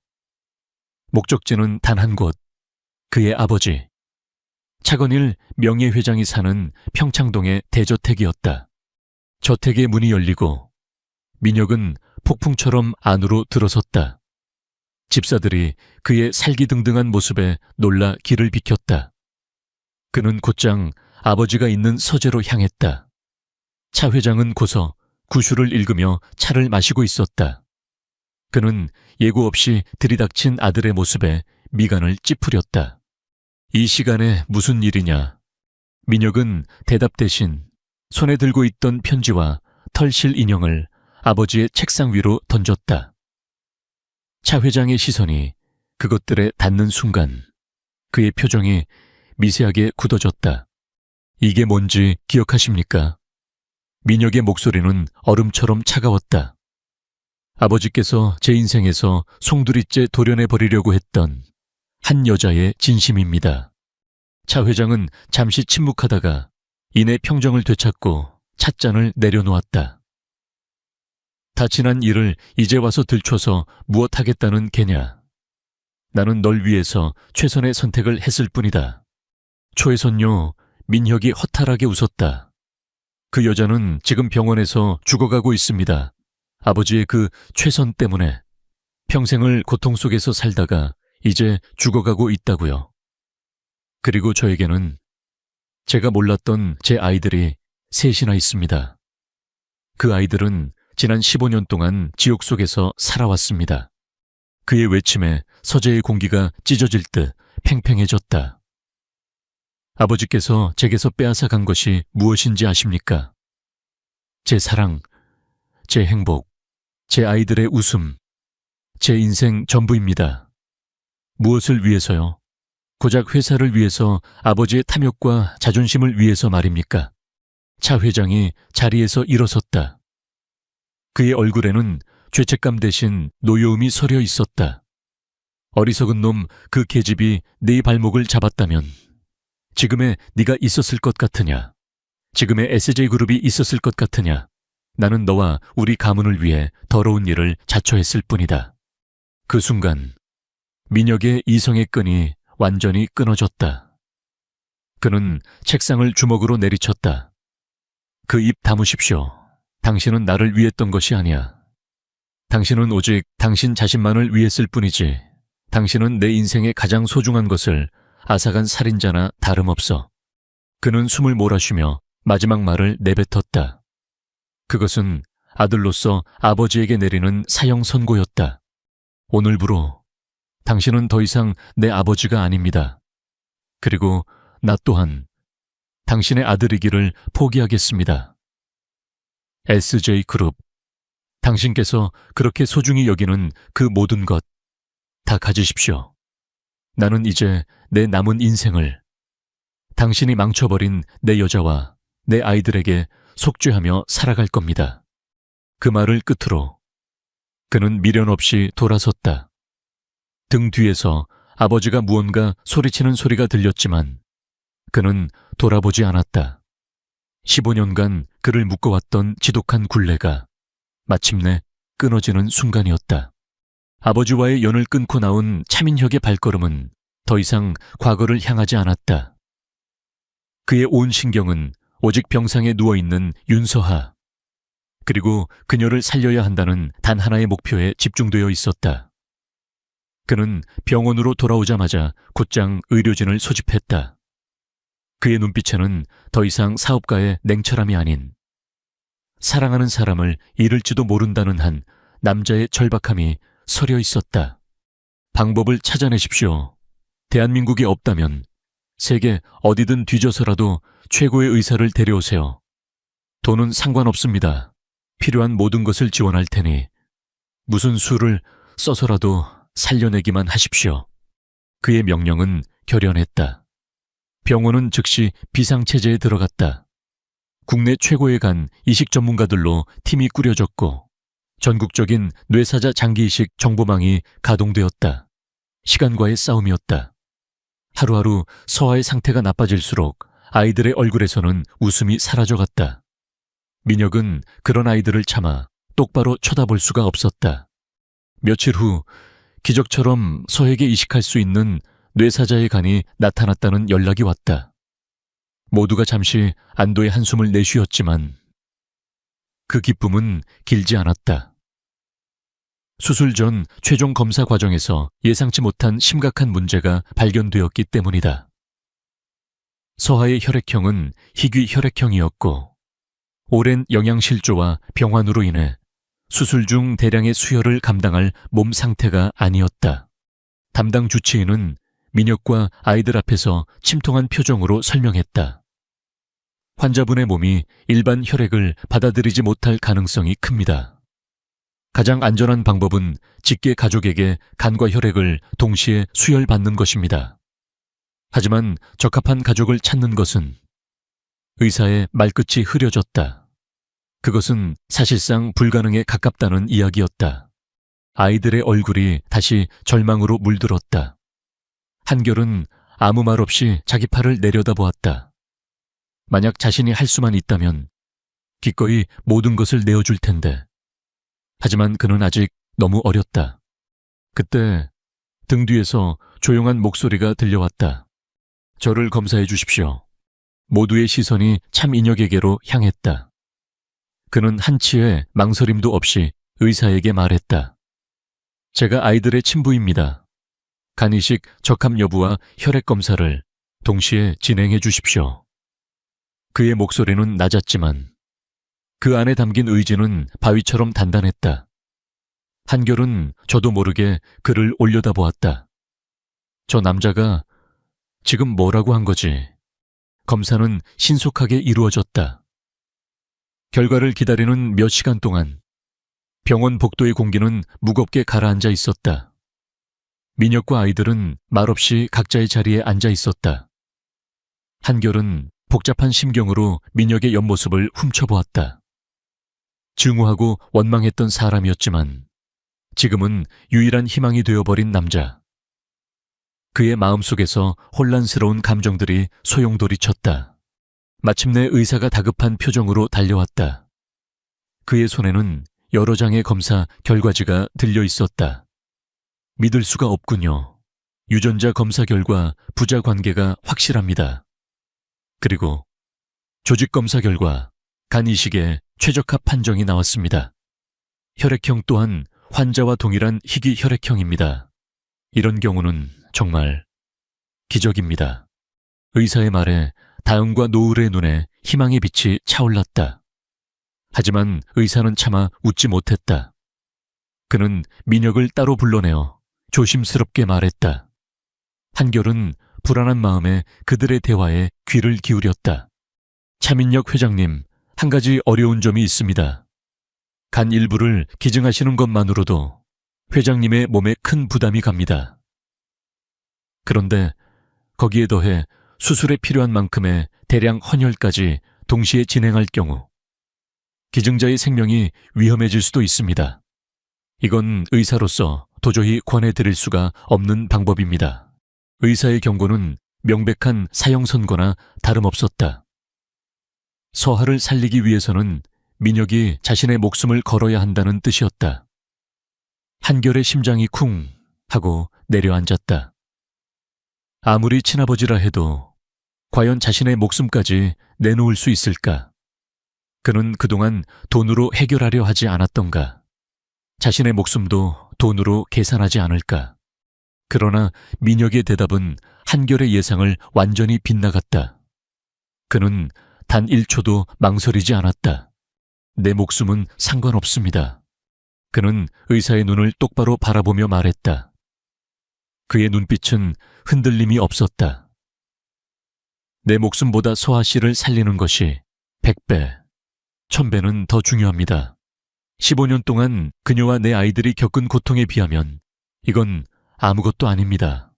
[SPEAKER 1] 목적지는 단 한 곳, 그의 아버지. 차건일 명예회장이 사는 평창동의 대저택이었다. 저택의 문이 열리고 민혁은 폭풍처럼 안으로 들어섰다. 집사들이 그의 살기등등한 모습에 놀라 길을 비켰다. 그는 곧장 아버지가 있는 서재로 향했다. 차 회장은 고서 구슈를 읽으며 차를 마시고 있었다. 그는 예고 없이 들이닥친 아들의 모습에 미간을 찌푸렸다. 이 시간에 무슨 일이냐? 민혁은 대답 대신 손에 들고 있던 편지와 털실 인형을 아버지의 책상 위로 던졌다. 차 회장의 시선이 그것들에 닿는 순간 그의 표정이 미세하게 굳어졌다. 이게 뭔지 기억하십니까? 민혁의 목소리는 얼음처럼 차가웠다. 아버지께서 제 인생에서 송두리째 도려내버리려고 했던 한 여자의 진심입니다. 차 회장은 잠시 침묵하다가 이내 평정을 되찾고 찻잔을 내려놓았다. 다 지난 일을 이제 와서 들춰서 무엇하겠다는 게냐. 나는 널 위해서 최선의 선택을 했을 뿐이다. 초해선요, 민혁이 허탈하게 웃었다. 그 여자는 지금 병원에서 죽어가고 있습니다. 아버지의 그 최선 때문에 평생을 고통 속에서 살다가 이제 죽어가고 있다고요. 그리고 저에게는 제가 몰랐던 제 아이들이 셋이나 있습니다. 그 아이들은 지난 15년 동안 지옥 속에서 살아왔습니다. 그의 외침에 서재의 공기가 찢어질 듯 팽팽해졌다. 아버지께서 제게서 빼앗아 간 것이 무엇인지 아십니까? 제 사랑, 제 행복, 제 아이들의 웃음, 제 인생 전부입니다. 무엇을 위해서요? 고작 회사를 위해서, 아버지의 탐욕과 자존심을 위해서 말입니까? 차 회장이 자리에서 일어섰다. 그의 얼굴에는 죄책감 대신 노여움이 서려 있었다. 어리석은 놈, 그 계집이 네 발목을 잡았다면 지금의 네가 있었을 것 같으냐? 지금의 SJ그룹이 있었을 것 같으냐? 나는 너와 우리 가문을 위해 더러운 일을 자처했을 뿐이다. 그 순간 민혁의 이성의 끈이 완전히 끊어졌다. 그는 책상을 주먹으로 내리쳤다. 그 입 다무십시오. 당신은 나를 위했던 것이 아니야. 당신은 오직 당신 자신만을 위했을 뿐이지. 당신은 내 인생의 가장 소중한 것을 앗아간 살인자나 다름없어. 그는 숨을 몰아쉬며 마지막 말을 내뱉었다. 그것은 아들로서 아버지에게 내리는 사형 선고였다. 오늘부로 당신은 더 이상 내 아버지가 아닙니다. 그리고 나 또한 당신의 아들이기를 포기하겠습니다. SJ그룹, 당신께서 그렇게 소중히 여기는 그 모든 것 다 가지십시오. 나는 이제 내 남은 인생을 당신이 망쳐버린 내 여자와 내 아이들에게 속죄하며 살아갈 겁니다. 그 말을 끝으로 그는 미련 없이 돌아섰다. 등 뒤에서 아버지가 무언가 소리치는 소리가 들렸지만 그는 돌아보지 않았다. 15년간 그를 묶어왔던 지독한 굴레가 마침내 끊어지는 순간이었다. 아버지와의 연을 끊고 나온 차민혁의 발걸음은 더 이상 과거를 향하지 않았다. 그의 온 신경은 오직 병상에 누워있는 윤서하. 그리고 그녀를 살려야 한다는 단 하나의 목표에 집중되어 있었다. 그는 병원으로 돌아오자마자 곧장 의료진을 소집했다. 그의 눈빛에는 더 이상 사업가의 냉철함이 아닌 사랑하는 사람을 잃을지도 모른다는 한 남자의 절박함이 서려 있었다. 방법을 찾아내십시오. 대한민국이 없다면 세계 어디든 뒤져서라도 최고의 의사를 데려오세요. 돈은 상관없습니다. 필요한 모든 것을 지원할 테니 무슨 수를 써서라도 살려내기만 하십시오. 그의 명령은 결연했다. 병원은 즉시 비상체제에 들어갔다. 국내 최고의 간 이식 전문가들로 팀이 꾸려졌고 전국적인 뇌사자 장기이식 정보망이 가동되었다. 시간과의 싸움이었다. 하루하루 서아의 상태가 나빠질수록 아이들의 얼굴에서는 웃음이 사라져갔다. 민혁은 그런 아이들을 참아 똑바로 쳐다볼 수가 없었다. 며칠 후 기적처럼 서에게 이식할 수 있는 뇌사자의 간이 나타났다는 연락이 왔다. 모두가 잠시 안도의 한숨을 내쉬었지만 그 기쁨은 길지 않았다. 수술 전 최종 검사 과정에서 예상치 못한 심각한 문제가 발견되었기 때문이다. 서하의 혈액형은 희귀 혈액형이었고 오랜 영양실조와 병환으로 인해 수술 중 대량의 수혈을 감당할 몸 상태가 아니었다. 담당 주치의는 민혁과 아이들 앞에서 침통한 표정으로 설명했다. 환자분의 몸이 일반 혈액을 받아들이지 못할 가능성이 큽니다. 가장 안전한 방법은 직계 가족에게 간과 혈액을 동시에 수혈받는 것입니다. 하지만 적합한 가족을 찾는 것은 의사의 말끝이 흐려졌다. 그것은 사실상 불가능에 가깝다는 이야기였다. 아이들의 얼굴이 다시 절망으로 물들었다. 한결은 아무 말 없이 자기 팔을 내려다보았다. 만약 자신이 할 수만 있다면 기꺼이 모든 것을 내어줄 텐데. 하지만 그는 아직 너무 어렸다. 그때 등 뒤에서 조용한 목소리가 들려왔다. 저를 검사해 주십시오. 모두의 시선이 참인혁에게로 향했다. 그는 한치의 망설임도 없이 의사에게 말했다. 제가 아이들의 친부입니다. 간이식 적합 여부와 혈액 검사를 동시에 진행해 주십시오. 그의 목소리는 낮았지만 그 안에 담긴 의지는 바위처럼 단단했다. 한결은 저도 모르게 그를 올려다보았다. 저 남자가 지금 뭐라고 한 거지? 검사는 신속하게 이루어졌다. 결과를 기다리는 몇 시간 동안 병원 복도의 공기는 무겁게 가라앉아 있었다. 민혁과 아이들은 말없이 각자의 자리에 앉아 있었다. 한결은 복잡한 심경으로 민혁의 옆모습을 훔쳐보았다. 증오하고 원망했던 사람이었지만 지금은 유일한 희망이 되어버린 남자. 그의 마음속에서 혼란스러운 감정들이 소용돌이쳤다. 마침내 의사가 다급한 표정으로 달려왔다. 그의 손에는 여러 장의 검사 결과지가 들려 있었다. 믿을 수가 없군요. 유전자 검사 결과 부자 관계가 확실합니다. 그리고 조직 검사 결과 간 이식에 최적화 판정이 나왔습니다. 혈액형 또한 환자와 동일한 희귀 혈액형입니다. 이런 경우는 정말 기적입니다. 의사의 말에 다음과 노을의 눈에 희망의 빛이 차올랐다. 하지만 의사는 차마 웃지 못했다. 그는 민혁을 따로 불러내어 조심스럽게 말했다. 한결은 불안한 마음에 그들의 대화에 귀를 기울였다. 차민혁 회장님, 한 가지 어려운 점이 있습니다. 간 일부를 기증하시는 것만으로도 회장님의 몸에 큰 부담이 갑니다. 그런데 거기에 더해 수술에 필요한 만큼의 대량 헌혈까지 동시에 진행할 경우 기증자의 생명이 위험해질 수도 있습니다. 이건 의사로서 도저히 권해드릴 수가 없는 방법입니다. 의사의 경고는 명백한 사형 선고나 다름없었다. 서하를 살리기 위해서는 민혁이 자신의 목숨을 걸어야 한다는 뜻이었다. 한결의 심장이 쿵 하고 내려앉았다. 아무리 친아버지라 해도 과연 자신의 목숨까지 내놓을 수 있을까? 그는 그동안 돈으로 해결하려 하지 않았던가? 자신의 목숨도 돈으로 계산하지 않을까? 그러나 민혁의 대답은 한결의 예상을 완전히 빗나갔다. 그는 단 1초도 망설이지 않았다. 내 목숨은 상관없습니다. 그는 의사의 눈을 똑바로 바라보며 말했다. 그의 눈빛은 흔들림이 없었다. 내 목숨보다 서아 씨를 살리는 것이 100배, 1000배는 더 중요합니다. 15년 동안 그녀와 내 아이들이 겪은 고통에 비하면 이건 아무것도 아닙니다.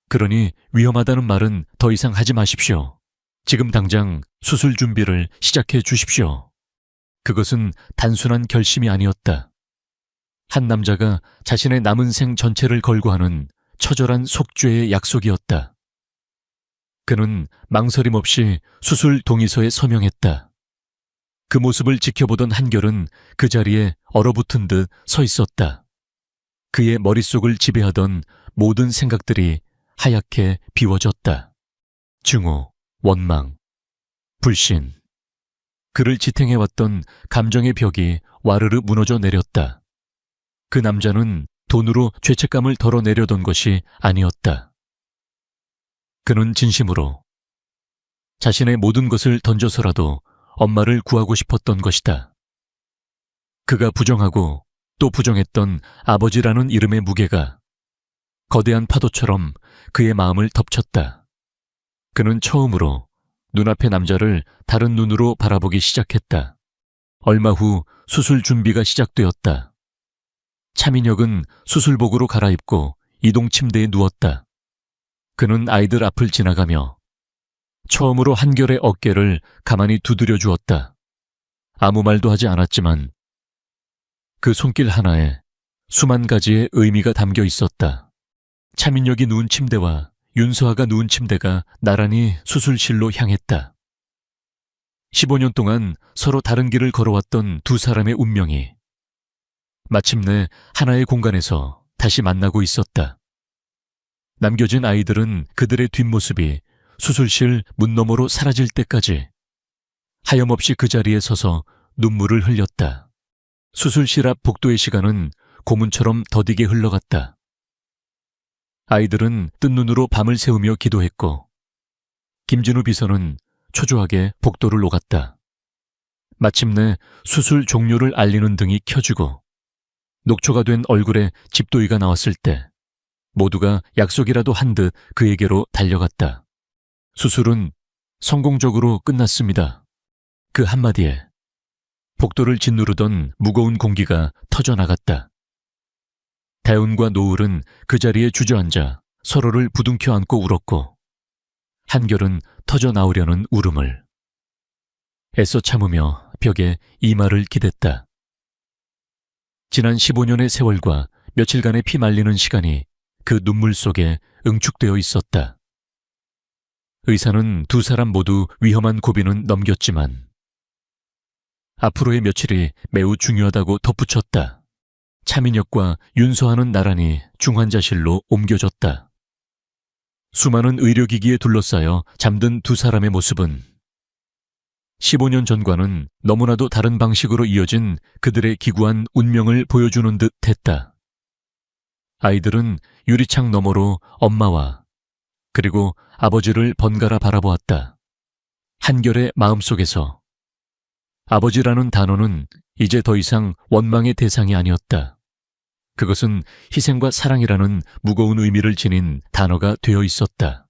[SPEAKER 1] 그러니 위험하다는 말은 더 이상 하지 마십시오. 지금 당장 수술 준비를 시작해 주십시오. 그것은 단순한 결심이 아니었다. 한 남자가 자신의 남은 생 전체를 걸고 하는 처절한 속죄의 약속이었다. 그는 망설임 없이 수술 동의서에 서명했다. 그 모습을 지켜보던 한결은 그 자리에 얼어붙은 듯 서 있었다. 그의 머릿속을 지배하던 모든 생각들이 하얗게 비워졌다. 증오, 원망, 불신. 그를 지탱해왔던 감정의 벽이 와르르 무너져 내렸다. 그 남자는 돈으로 죄책감을 덜어내려던 것이 아니었다. 그는 진심으로 자신의 모든 것을 던져서라도 엄마를 구하고 싶었던 것이다. 그가 부정하고 또 부정했던 아버지라는 이름의 무게가 거대한 파도처럼 그의 마음을 덮쳤다. 그는 처음으로 눈앞의 남자를 다른 눈으로 바라보기 시작했다. 얼마 후 수술 준비가 시작되었다. 차민혁은 수술복으로 갈아입고 이동 침대에 누웠다. 그는 아이들 앞을 지나가며 처음으로 한결의 어깨를 가만히 두드려 주었다. 아무 말도 하지 않았지만 그 손길 하나에 수만 가지의 의미가 담겨 있었다. 차민혁이 누운 침대와 윤서아가 누운 침대가 나란히 수술실로 향했다. 15년 동안 서로 다른 길을 걸어왔던 두 사람의 운명이 마침내 하나의 공간에서 다시 만나고 있었다. 남겨진 아이들은 그들의 뒷모습이 수술실 문 너머로 사라질 때까지 하염없이 그 자리에 서서 눈물을 흘렸다. 수술실 앞 복도의 시간은 고문처럼 더디게 흘러갔다. 아이들은 뜬 눈으로 밤을 새우며 기도했고 김진우 비서는 초조하게 복도를 오갔다. 마침내 수술 종료를 알리는 등이 켜지고 녹초가 된 얼굴에 집도이가 나왔을 때 모두가 약속이라도 한 듯 그에게로 달려갔다. 수술은 성공적으로 끝났습니다. 그 한마디에 복도를 짓누르던 무거운 공기가 터져나갔다. 대운과 노을은 그 자리에 주저앉아 서로를 부둥켜 안고 울었고 한결은 터져나오려는 울음을 애써 참으며 벽에 이마를 기댔다. 지난 15년의 세월과 며칠간의 피 말리는 시간이 그 눈물 속에 응축되어 있었다. 의사는 두 사람 모두 위험한 고비는 넘겼지만 앞으로의 며칠이 매우 중요하다고 덧붙였다. 차민혁과 윤서아는 나란히 중환자실로 옮겨졌다. 수많은 의료기기에 둘러싸여 잠든 두 사람의 모습은 15년 전과는 너무나도 다른 방식으로 이어진 그들의 기구한 운명을 보여주는 듯 했다. 아이들은 유리창 너머로 엄마와 그리고 아버지를 번갈아 바라보았다. 한결의 마음속에서 아버지라는 단어는 이제 더 이상 원망의 대상이 아니었다. 그것은 희생과 사랑이라는 무거운 의미를 지닌 단어가 되어 있었다.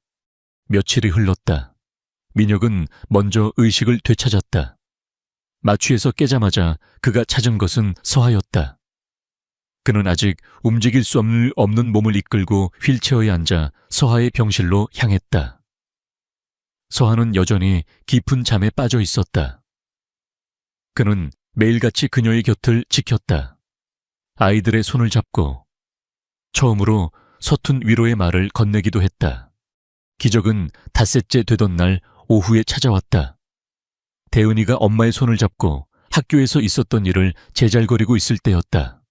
[SPEAKER 1] 며칠이 흘렀다. 민혁은 먼저 의식을 되찾았다. 마취에서 깨자마자 그가 찾은 것은 서하였다. 그는 아직 움직일 수 없는 몸을 이끌고 휠체어에 앉아 서하의 병실로 향했다. 서하는 여전히 깊은 잠에 빠져 있었다. 그는 매일같이 그녀의 곁을 지켰다. 아이들의 손을 잡고 처음으로 서툰 위로의 말을 건네기도 했다. 기적은 닷새째 되던 날 오후에 찾아왔다. 대은이가 엄마의 손을 잡고 학교에서 있었던 일을 제잘거리고 있을 때였다.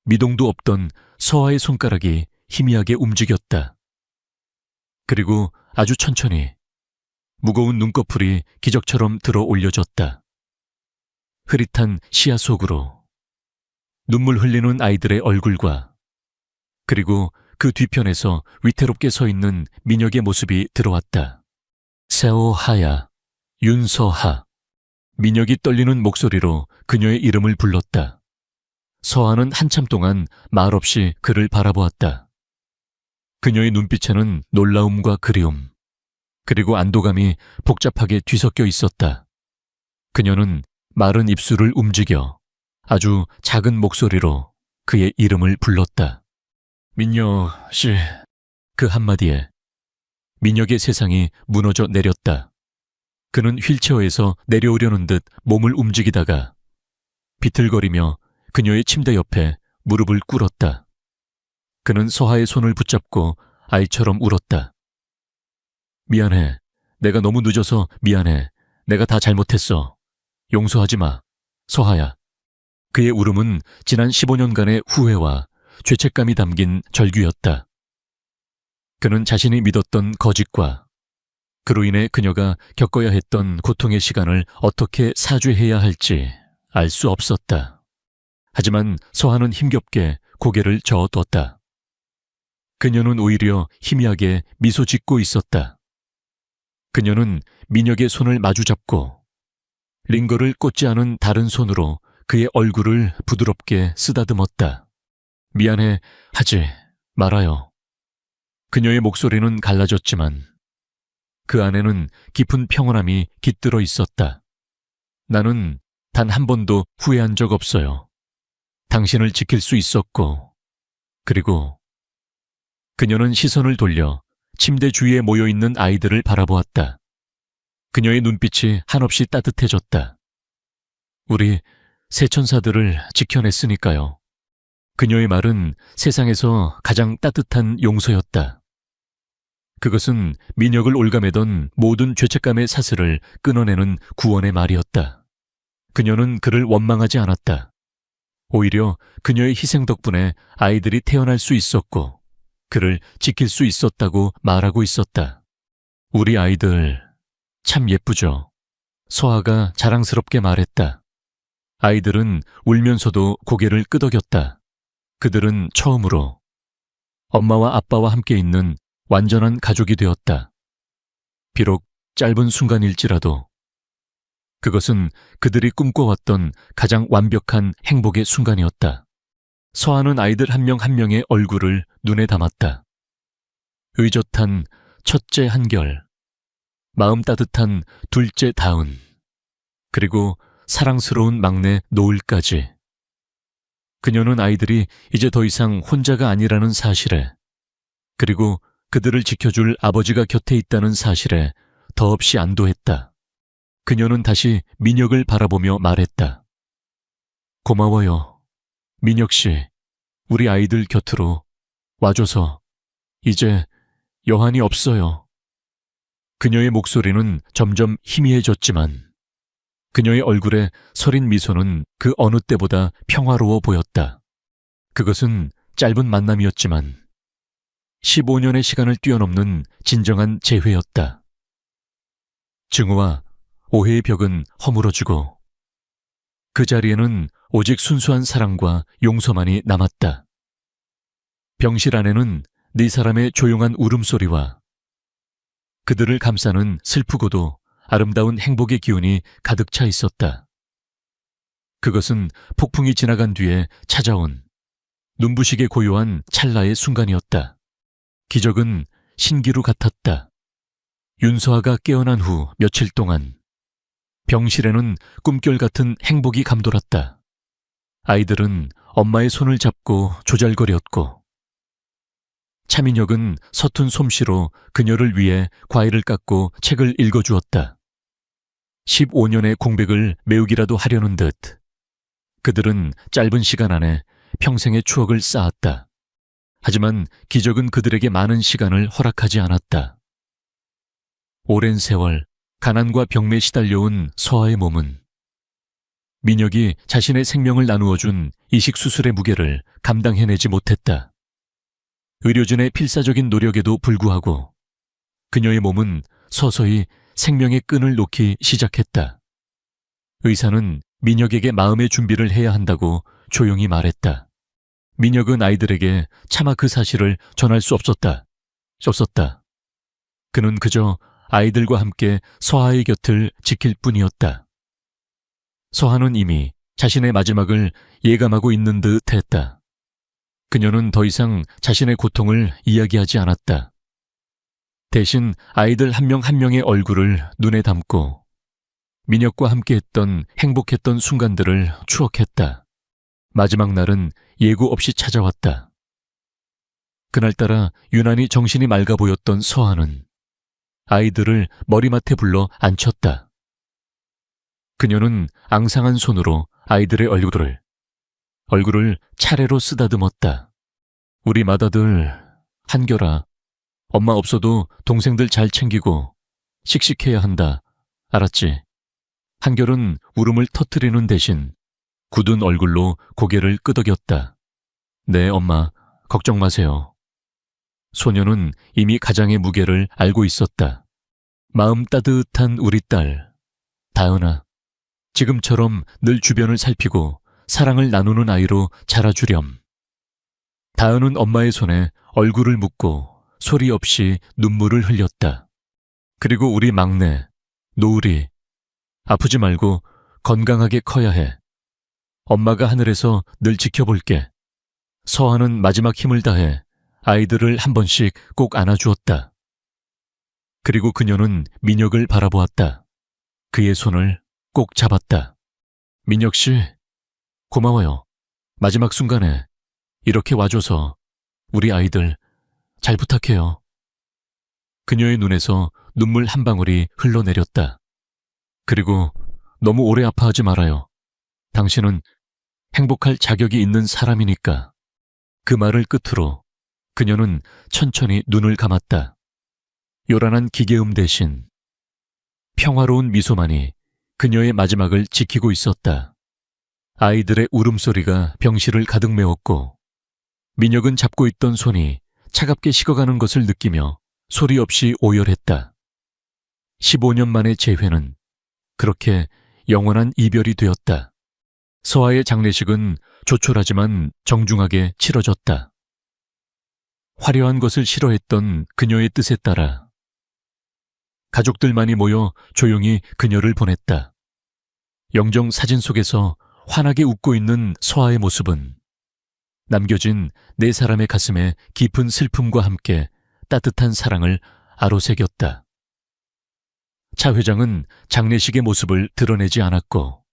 [SPEAKER 1] 미동도 없던 서아의 손가락이 희미하게 움직였다. 그리고 아주 천천히 무거운 눈꺼풀이 기적처럼 들어 올려졌다. 흐릿한 시야 속으로 눈물 흘리는 아이들의 얼굴과 그리고 그 뒤편에서 위태롭게 서 있는 민혁의 모습이 들어왔다. 세오하야, 윤서하. 민혁이 떨리는 목소리로 그녀의 이름을 불렀다. 서하는 한참 동안 말없이 그를 바라보았다. 그녀의 눈빛에는 놀라움과 그리움, 그리고 안도감이 복잡하게 뒤섞여 있었다. 그녀는 마른 입술을 움직여 아주 작은 목소리로 그의 이름을 불렀다. 민혁 씨. 그 한마디에 민혁의 세상이 무너져 내렸다. 그는 휠체어에서 내려오려는 듯 몸을 움직이다가 비틀거리며 그녀의 침대 옆에 무릎을 꿇었다. 그는 서하의 손을 붙잡고 아이처럼 울었다. 미안해. 내가 너무 늦어서 미안해. 내가 다 잘못했어. 용서하지 마. 서하야. 그의 울음은 지난 15년간의 후회와 죄책감이 담긴 절규였다. 그는 자신이 믿었던 거짓과 그로 인해 그녀가 겪어야 했던 고통의 시간을 어떻게 사죄해야 할지 알 수 없었다. 하지만 서하는 힘겹게 고개를 저어뒀다. 그녀는 오히려 희미하게 미소 짓고 있었다. 그녀는 민혁의 손을 마주잡고 링거를 꽂지 않은 다른 손으로 그의 얼굴을 부드럽게 쓰다듬었다. 미안해 하지 말아요. 그녀의 목소리는 갈라졌지만 그 안에는 깊은 평온함이 깃들어 있었다. 나는 단 한 번도 후회한 적 없어요. 당신을 지킬 수 있었고, 그리고 그녀는 시선을 돌려 침대 주위에 모여있는 아이들을 바라보았다. 그녀의 눈빛이 한없이 따뜻해졌다. 우리 새천사들을 지켜냈으니까요. 그녀의 말은 세상에서 가장 따뜻한 용서였다. 그것은 민혁을 올가매던 모든 죄책감의 사슬을 끊어내는 구원의 말이었다. 그녀는 그를 원망하지 않았다. 오히려 그녀의 희생 덕분에 아이들이 태어날 수 있었고 그를 지킬 수 있었다고 말하고 있었다. 우리 아이들 참 예쁘죠? 서하가 자랑스럽게 말했다. 아이들은 울면서도 고개를 끄덕였다. 그들은 처음으로 엄마와 아빠와 함께 있는 완전한 가족이 되었다. 비록 짧은 순간일지라도 그것은 그들이 꿈꿔왔던 가장 완벽한 행복의 순간이었다. 서하는 아이들 한 명 한 명의 얼굴을 눈에 담았다. 의젓한 첫째 한결, 마음 따뜻한 둘째 다은, 그리고 사랑스러운 막내 노을까지. 그녀는 아이들이 이제 더 이상 혼자가 아니라는 사실에, 그리고 그들을 지켜줄 아버지가 곁에 있다는 사실에 더없이 안도했다. 그녀는 다시 민혁을 바라보며 말했다. 고마워요. 민혁 씨, 우리 아이들 곁으로 와줘서 이제 여한이 없어요. 그녀의 목소리는 점점 희미해졌지만 그녀의 얼굴에 서린 미소는 그 어느 때보다 평화로워 보였다. 그것은 짧은 만남이었지만 15년의 시간을 뛰어넘는 진정한 재회였다. 증오와 오해의 벽은 허물어지고 그 자리에는 오직 순수한 사랑과 용서만이 남았다. 병실 안에는 네 사람의 조용한 울음소리와 그들을 감싸는 슬프고도 아름다운 행복의 기운이 가득 차 있었다. 그것은 폭풍이 지나간 뒤에 찾아온 눈부시게 고요한 찰나의 순간이었다. 기적은 신기루 같았다. 윤서아가 깨어난 후 며칠 동안 병실에는 꿈결 같은 행복이 감돌았다. 아이들은 엄마의 손을 잡고 조잘거렸고 차민혁은 서툰 솜씨로 그녀를 위해 과일을 깎고 책을 읽어주었다. 15년의 공백을 메우기라도 하려는 듯 그들은 짧은 시간 안에 평생의 추억을 쌓았다. 하지만 기적은 그들에게 많은 시간을 허락하지 않았다. 오랜 세월 가난과 병매에 시달려온 서아의 몸은 민혁이 자신의 생명을 나누어준 이식수술의 무게를 감당해내지 못했다. 의료진의 필사적인 노력에도 불구하고 그녀의 몸은 서서히 생명의 끈을 놓기 시작했다. 의사는 민혁에게 마음의 준비를 해야 한다고 조용히 말했다. 민혁은 아이들에게 차마 그 사실을 전할 수 없었다. 그는 그저 아이들과 함께 서하의 곁을 지킬 뿐이었다. 서하는 이미 자신의 마지막을 예감하고 있는 듯 했다. 그녀는 더 이상 자신의 고통을 이야기하지 않았다. 대신 아이들 한 명 한 명의 얼굴을 눈에 담고 민혁과 함께했던 행복했던 순간들을 추억했다. 마지막 날은 예고 없이 찾아왔다. 그날따라 유난히 정신이 맑아 보였던 서하는 아이들을 머리맡에 불러 앉혔다. 그녀는 앙상한 손으로 아이들의 얼굴을 차례로 쓰다듬었다. 우리 맏아들 한결아, 엄마 없어도 동생들 잘 챙기고 씩씩해야 한다. 알았지? 한결은 울음을 터뜨리는 대신 굳은 얼굴로 고개를 끄덕였다. 네, 엄마, 걱정 마세요. 소녀는 이미 가장의 무게를 알고 있었다. 마음 따뜻한 우리 딸, 다은아. 지금처럼 늘 주변을 살피고 사랑을 나누는 아이로 자라주렴. 다은은 엄마의 손에 얼굴을 묻고 소리 없이 눈물을 흘렸다. 그리고 우리 막내, 노을이, 아프지 말고 건강하게 커야 해. 엄마가 하늘에서 늘 지켜볼게. 서하는 마지막 힘을 다해 아이들을 한 번씩 꼭 안아주었다. 그리고 그녀는 민혁을 바라보았다. 그의 손을 꼭 잡았다. 민혁 씨, 고마워요. 마지막 순간에 이렇게 와줘서 우리 아이들 잘 부탁해요. 그녀의 눈에서 눈물 한 방울이 흘러내렸다. 그리고 너무 오래 아파하지 말아요. 당신은 행복할 자격이 있는 사람이니까. 그 말을 끝으로 그녀는 천천히 눈을 감았다. 요란한 기계음 대신 평화로운 미소만이 그녀의 마지막을 지키고 있었다. 아이들의 울음소리가 병실을 가득 메웠고 민혁은 잡고 있던 손이 차갑게 식어가는 것을 느끼며 소리 없이 오열했다. 15년 만의 재회는 그렇게 영원한 이별이 되었다. 서하의 장례식은 조촐하지만 정중하게 치러졌다. 화려한 것을 싫어했던 그녀의 뜻에 따라 가족들만이 모여 조용히 그녀를 보냈다. 영정 사진 속에서 환하게 웃고 있는 서하의 모습은 남겨진 네 사람의 가슴에 깊은 슬픔과 함께 따뜻한 사랑을 아로새겼다. 차 회장은 장례식의 모습을 드러내지 않았고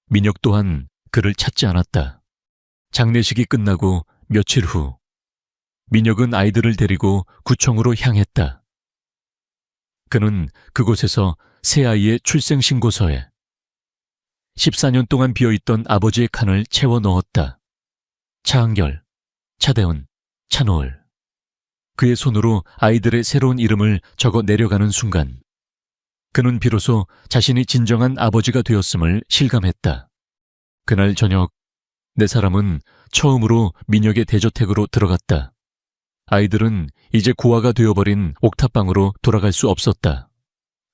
[SPEAKER 1] 민혁 또한 그를 찾지 않았다. 장례식이 끝나고 며칠 후 민혁은 아이들을 데리고 구청으로 향했다. 그는 그곳에서 새아이의 출생신고서에 14년 동안 비어있던 아버지의 칸을 채워 넣었다. 차한결, 차대훈, 차노을. 그의 손으로 아이들의 새로운 이름을 적어 내려가는 순간 그는 비로소 자신이 진정한 아버지가 되었음을 실감했다. 그날 저녁 네 사람은 처음으로 민혁의 대저택으로 들어갔다. 아이들은 이제 고아가 되어버린 옥탑방으로 돌아갈 수 없었다.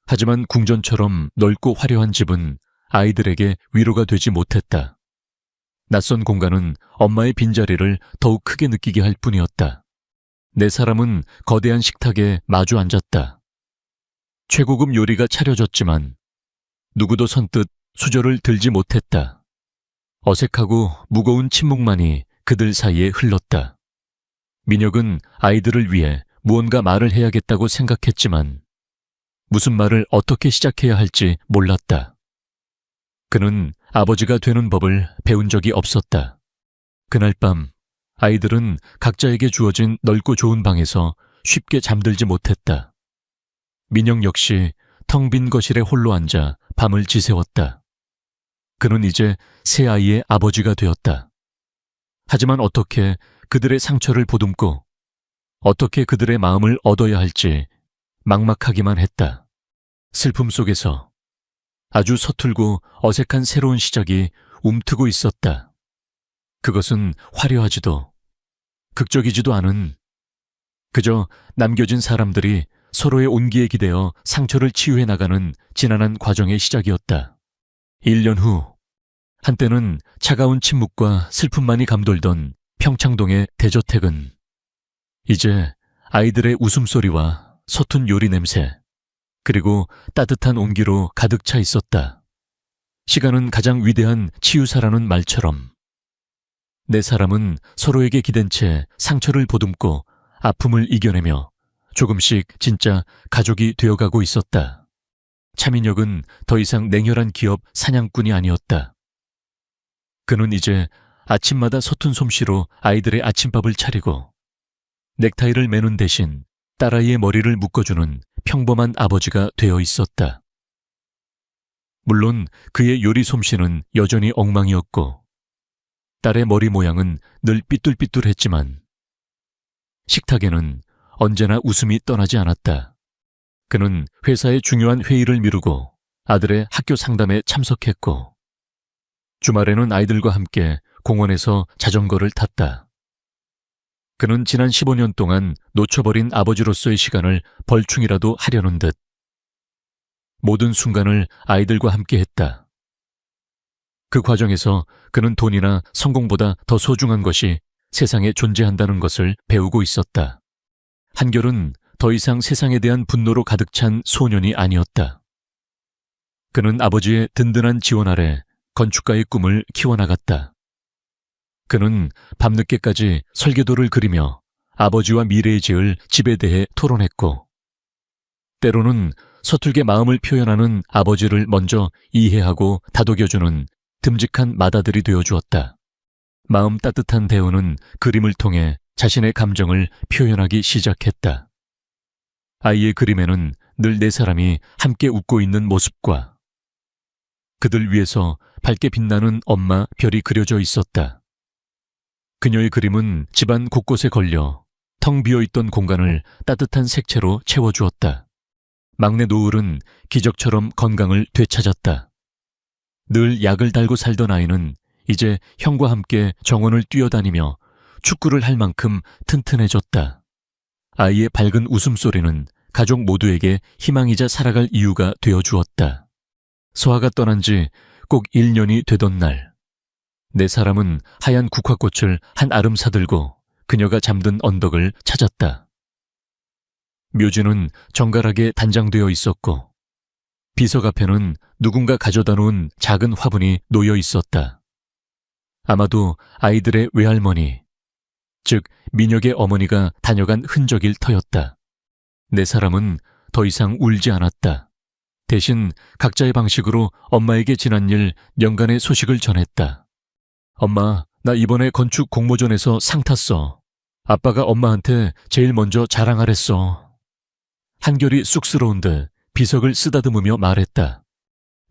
[SPEAKER 1] 하지만 궁전처럼 넓고 화려한 집은 아이들에게 위로가 되지 못했다. 낯선 공간은 엄마의 빈자리를 더욱 크게 느끼게 할 뿐이었다. 네 사람은 거대한 식탁에 마주 앉았다. 최고급 요리가 차려졌지만 누구도 선뜻 수저를 들지 못했다. 어색하고 무거운 침묵만이 그들 사이에 흘렀다. 민혁은 아이들을 위해 무언가 말을 해야겠다고 생각했지만 무슨 말을 어떻게 시작해야 할지 몰랐다. 그는 아버지가 되는 법을 배운 적이 없었다. 그날 밤 아이들은 각자에게 주어진 넓고 좋은 방에서 쉽게 잠들지 못했다. 민혁 역시 텅 빈 거실에 홀로 앉아 밤을 지새웠다. 그는 이제 새 아이의 아버지가 되었다. 하지만 어떻게 그들의 상처를 보듬고 어떻게 그들의 마음을 얻어야 할지 막막하기만 했다. 슬픔 속에서 아주 서툴고 어색한 새로운 시작이 움트고 있었다. 그것은 화려하지도 극적이지도 않은 그저 남겨진 사람들이 서로의 온기에 기대어 상처를 치유해 나가는 지난한 과정의 시작이었다. 1년 후, 한때는 차가운 침묵과 슬픔만이 감돌던 평창동의 대저택은 이제 아이들의 웃음소리와 서툰 요리 냄새, 그리고 따뜻한 온기로 가득 차 있었다. 시간은 가장 위대한 치유사라는 말처럼 네 사람은 서로에게 기댄 채 상처를 보듬고 아픔을 이겨내며 조금씩 진짜 가족이 되어가고 있었다. 차민혁은 더 이상 냉혈한 기업 사냥꾼이 아니었다. 그는 이제 아침마다 서툰 솜씨로 아이들의 아침밥을 차리고 넥타이를 매는 대신 딸아이의 머리를 묶어주는 평범한 아버지가 되어 있었다. 물론 그의 요리 솜씨는 여전히 엉망이었고 딸의 머리 모양은 늘 삐뚤삐뚤했지만 식탁에는 언제나 웃음이 떠나지 않았다. 그는 회사의 중요한 회의를 미루고 아들의 학교 상담에 참석했고 주말에는 아이들과 함께 공원에서 자전거를 탔다. 그는 지난 15년 동안 놓쳐버린 아버지로서의 시간을 벌충이라도 하려는 듯 모든 순간을 아이들과 함께 했다. 그 과정에서 그는 돈이나 성공보다 더 소중한 것이 세상에 존재한다는 것을 배우고 있었다. 한결은 더 이상 세상에 대한 분노로 가득 찬 소년이 아니었다. 그는 아버지의 든든한 지원 아래 건축가의 꿈을 키워나갔다. 그는 밤늦게까지 설계도를 그리며 아버지와 미래에 지을 집에 대해 토론했고 때로는 서툴게 마음을 표현하는 아버지를 먼저 이해하고 다독여주는 듬직한 맏아들이 되어주었다. 마음 따뜻한 대우는 그림을 통해 자신의 감정을 표현하기 시작했다. 아이의 그림에는 늘 네 사람이 함께 웃고 있는 모습과 그들 위에서 밝게 빛나는 엄마 별이 그려져 있었다. 그녀의 그림은 집안 곳곳에 걸려 텅 비어있던 공간을 따뜻한 색채로 채워주었다. 막내 노을은 기적처럼 건강을 되찾았다. 늘 약을 달고 살던 아이는 이제 형과 함께 정원을 뛰어다니며 축구를 할 만큼 튼튼해졌다. 아이의 밝은 웃음소리는 가족 모두에게 희망이자 살아갈 이유가 되어주었다. 서아가 떠난 지 꼭 1년이 되던 날, 네 사람은 하얀 국화꽃을 한 아름 사들고 그녀가 잠든 언덕을 찾았다. 묘지는 정갈하게 단장되어 있었고 비석 앞에는 누군가 가져다 놓은 작은 화분이 놓여 있었다. 아마도 아이들의 외할머니, 즉 민혁의 어머니가 다녀간 흔적일 터였다. 네 사람은 더 이상 울지 않았다. 대신 각자의 방식으로 엄마에게 지난 일 연간의 소식을 전했다. 엄마, 나 이번에 건축 공모전에서 상 탔어. 아빠가 엄마한테 제일 먼저 자랑하랬어. 한결이 쑥스러운 듯 비석을 쓰다듬으며 말했다.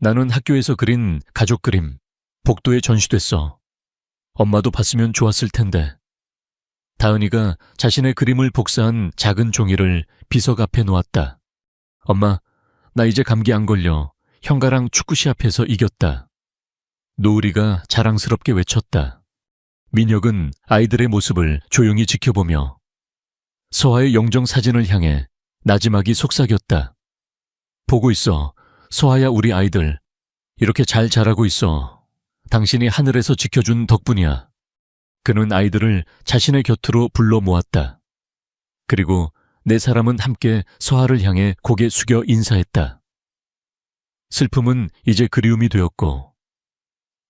[SPEAKER 1] 나는 학교에서 그린 가족 그림, 복도에 전시됐어. 엄마도 봤으면 좋았을 텐데. 다은이가 자신의 그림을 복사한 작은 종이를 비석 앞에 놓았다. 엄마, 나 이제 감기 안 걸려. 형가랑 축구 시합해서 이겼다. 노을이가 자랑스럽게 외쳤다. 민혁은 아이들의 모습을 조용히 지켜보며 서아의 영정 사진을 향해 나지막이 속삭였다. 보고 있어. 서아야, 우리 아이들. 이렇게 잘 자라고 있어. 당신이 하늘에서 지켜준 덕분이야. 그는 아이들을 자신의 곁으로 불러 모았다. 그리고 네 사람은 함께 서아를 향해 고개 숙여 인사했다. 슬픔은 이제 그리움이 되었고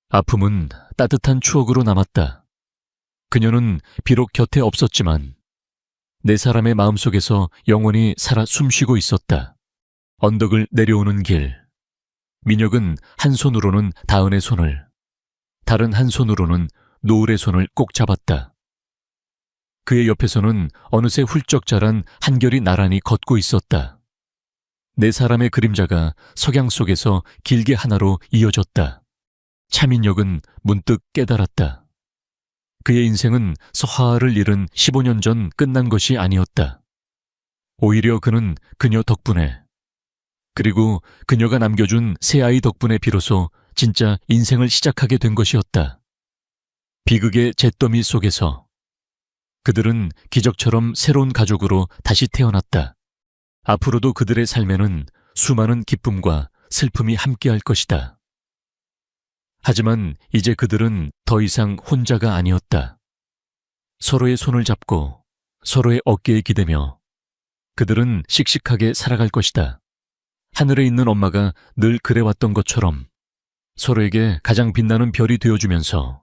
[SPEAKER 1] 아픔은 따뜻한 추억으로 남았다. 그녀는 비록 곁에 없었지만 네 사람의 마음속에서 영원히 살아 숨쉬고 있었다. 언덕을 내려오는 길. 민혁은 한 손으로는 다은의 손을, 다른 한 손으로는 노을의 손을 꼭 잡았다. 그의 옆에서는 어느새 훌쩍 자란 한결이 나란히 걷고 있었다. 네 사람의 그림자가 석양 속에서 길게 하나로 이어졌다. 차민혁은 문득 깨달았다. 그의 인생은 서하를 잃은 15년 전 끝난 것이 아니었다. 오히려 그는 그녀 덕분에, 그리고 그녀가 남겨준 새 아이 덕분에 비로소 진짜 인생을 시작하게 된 것이었다. 비극의 잿더미 속에서 그들은 기적처럼 새로운 가족으로 다시 태어났다. 앞으로도 그들의 삶에는 수많은 기쁨과 슬픔이 함께할 것이다. 하지만 이제 그들은 더 이상 혼자가 아니었다. 서로의 손을 잡고 서로의 어깨에 기대며 그들은 씩씩하게 살아갈 것이다. 하늘에 있는 엄마가 늘 그래왔던 것처럼 서로에게 가장 빛나는 별이 되어주면서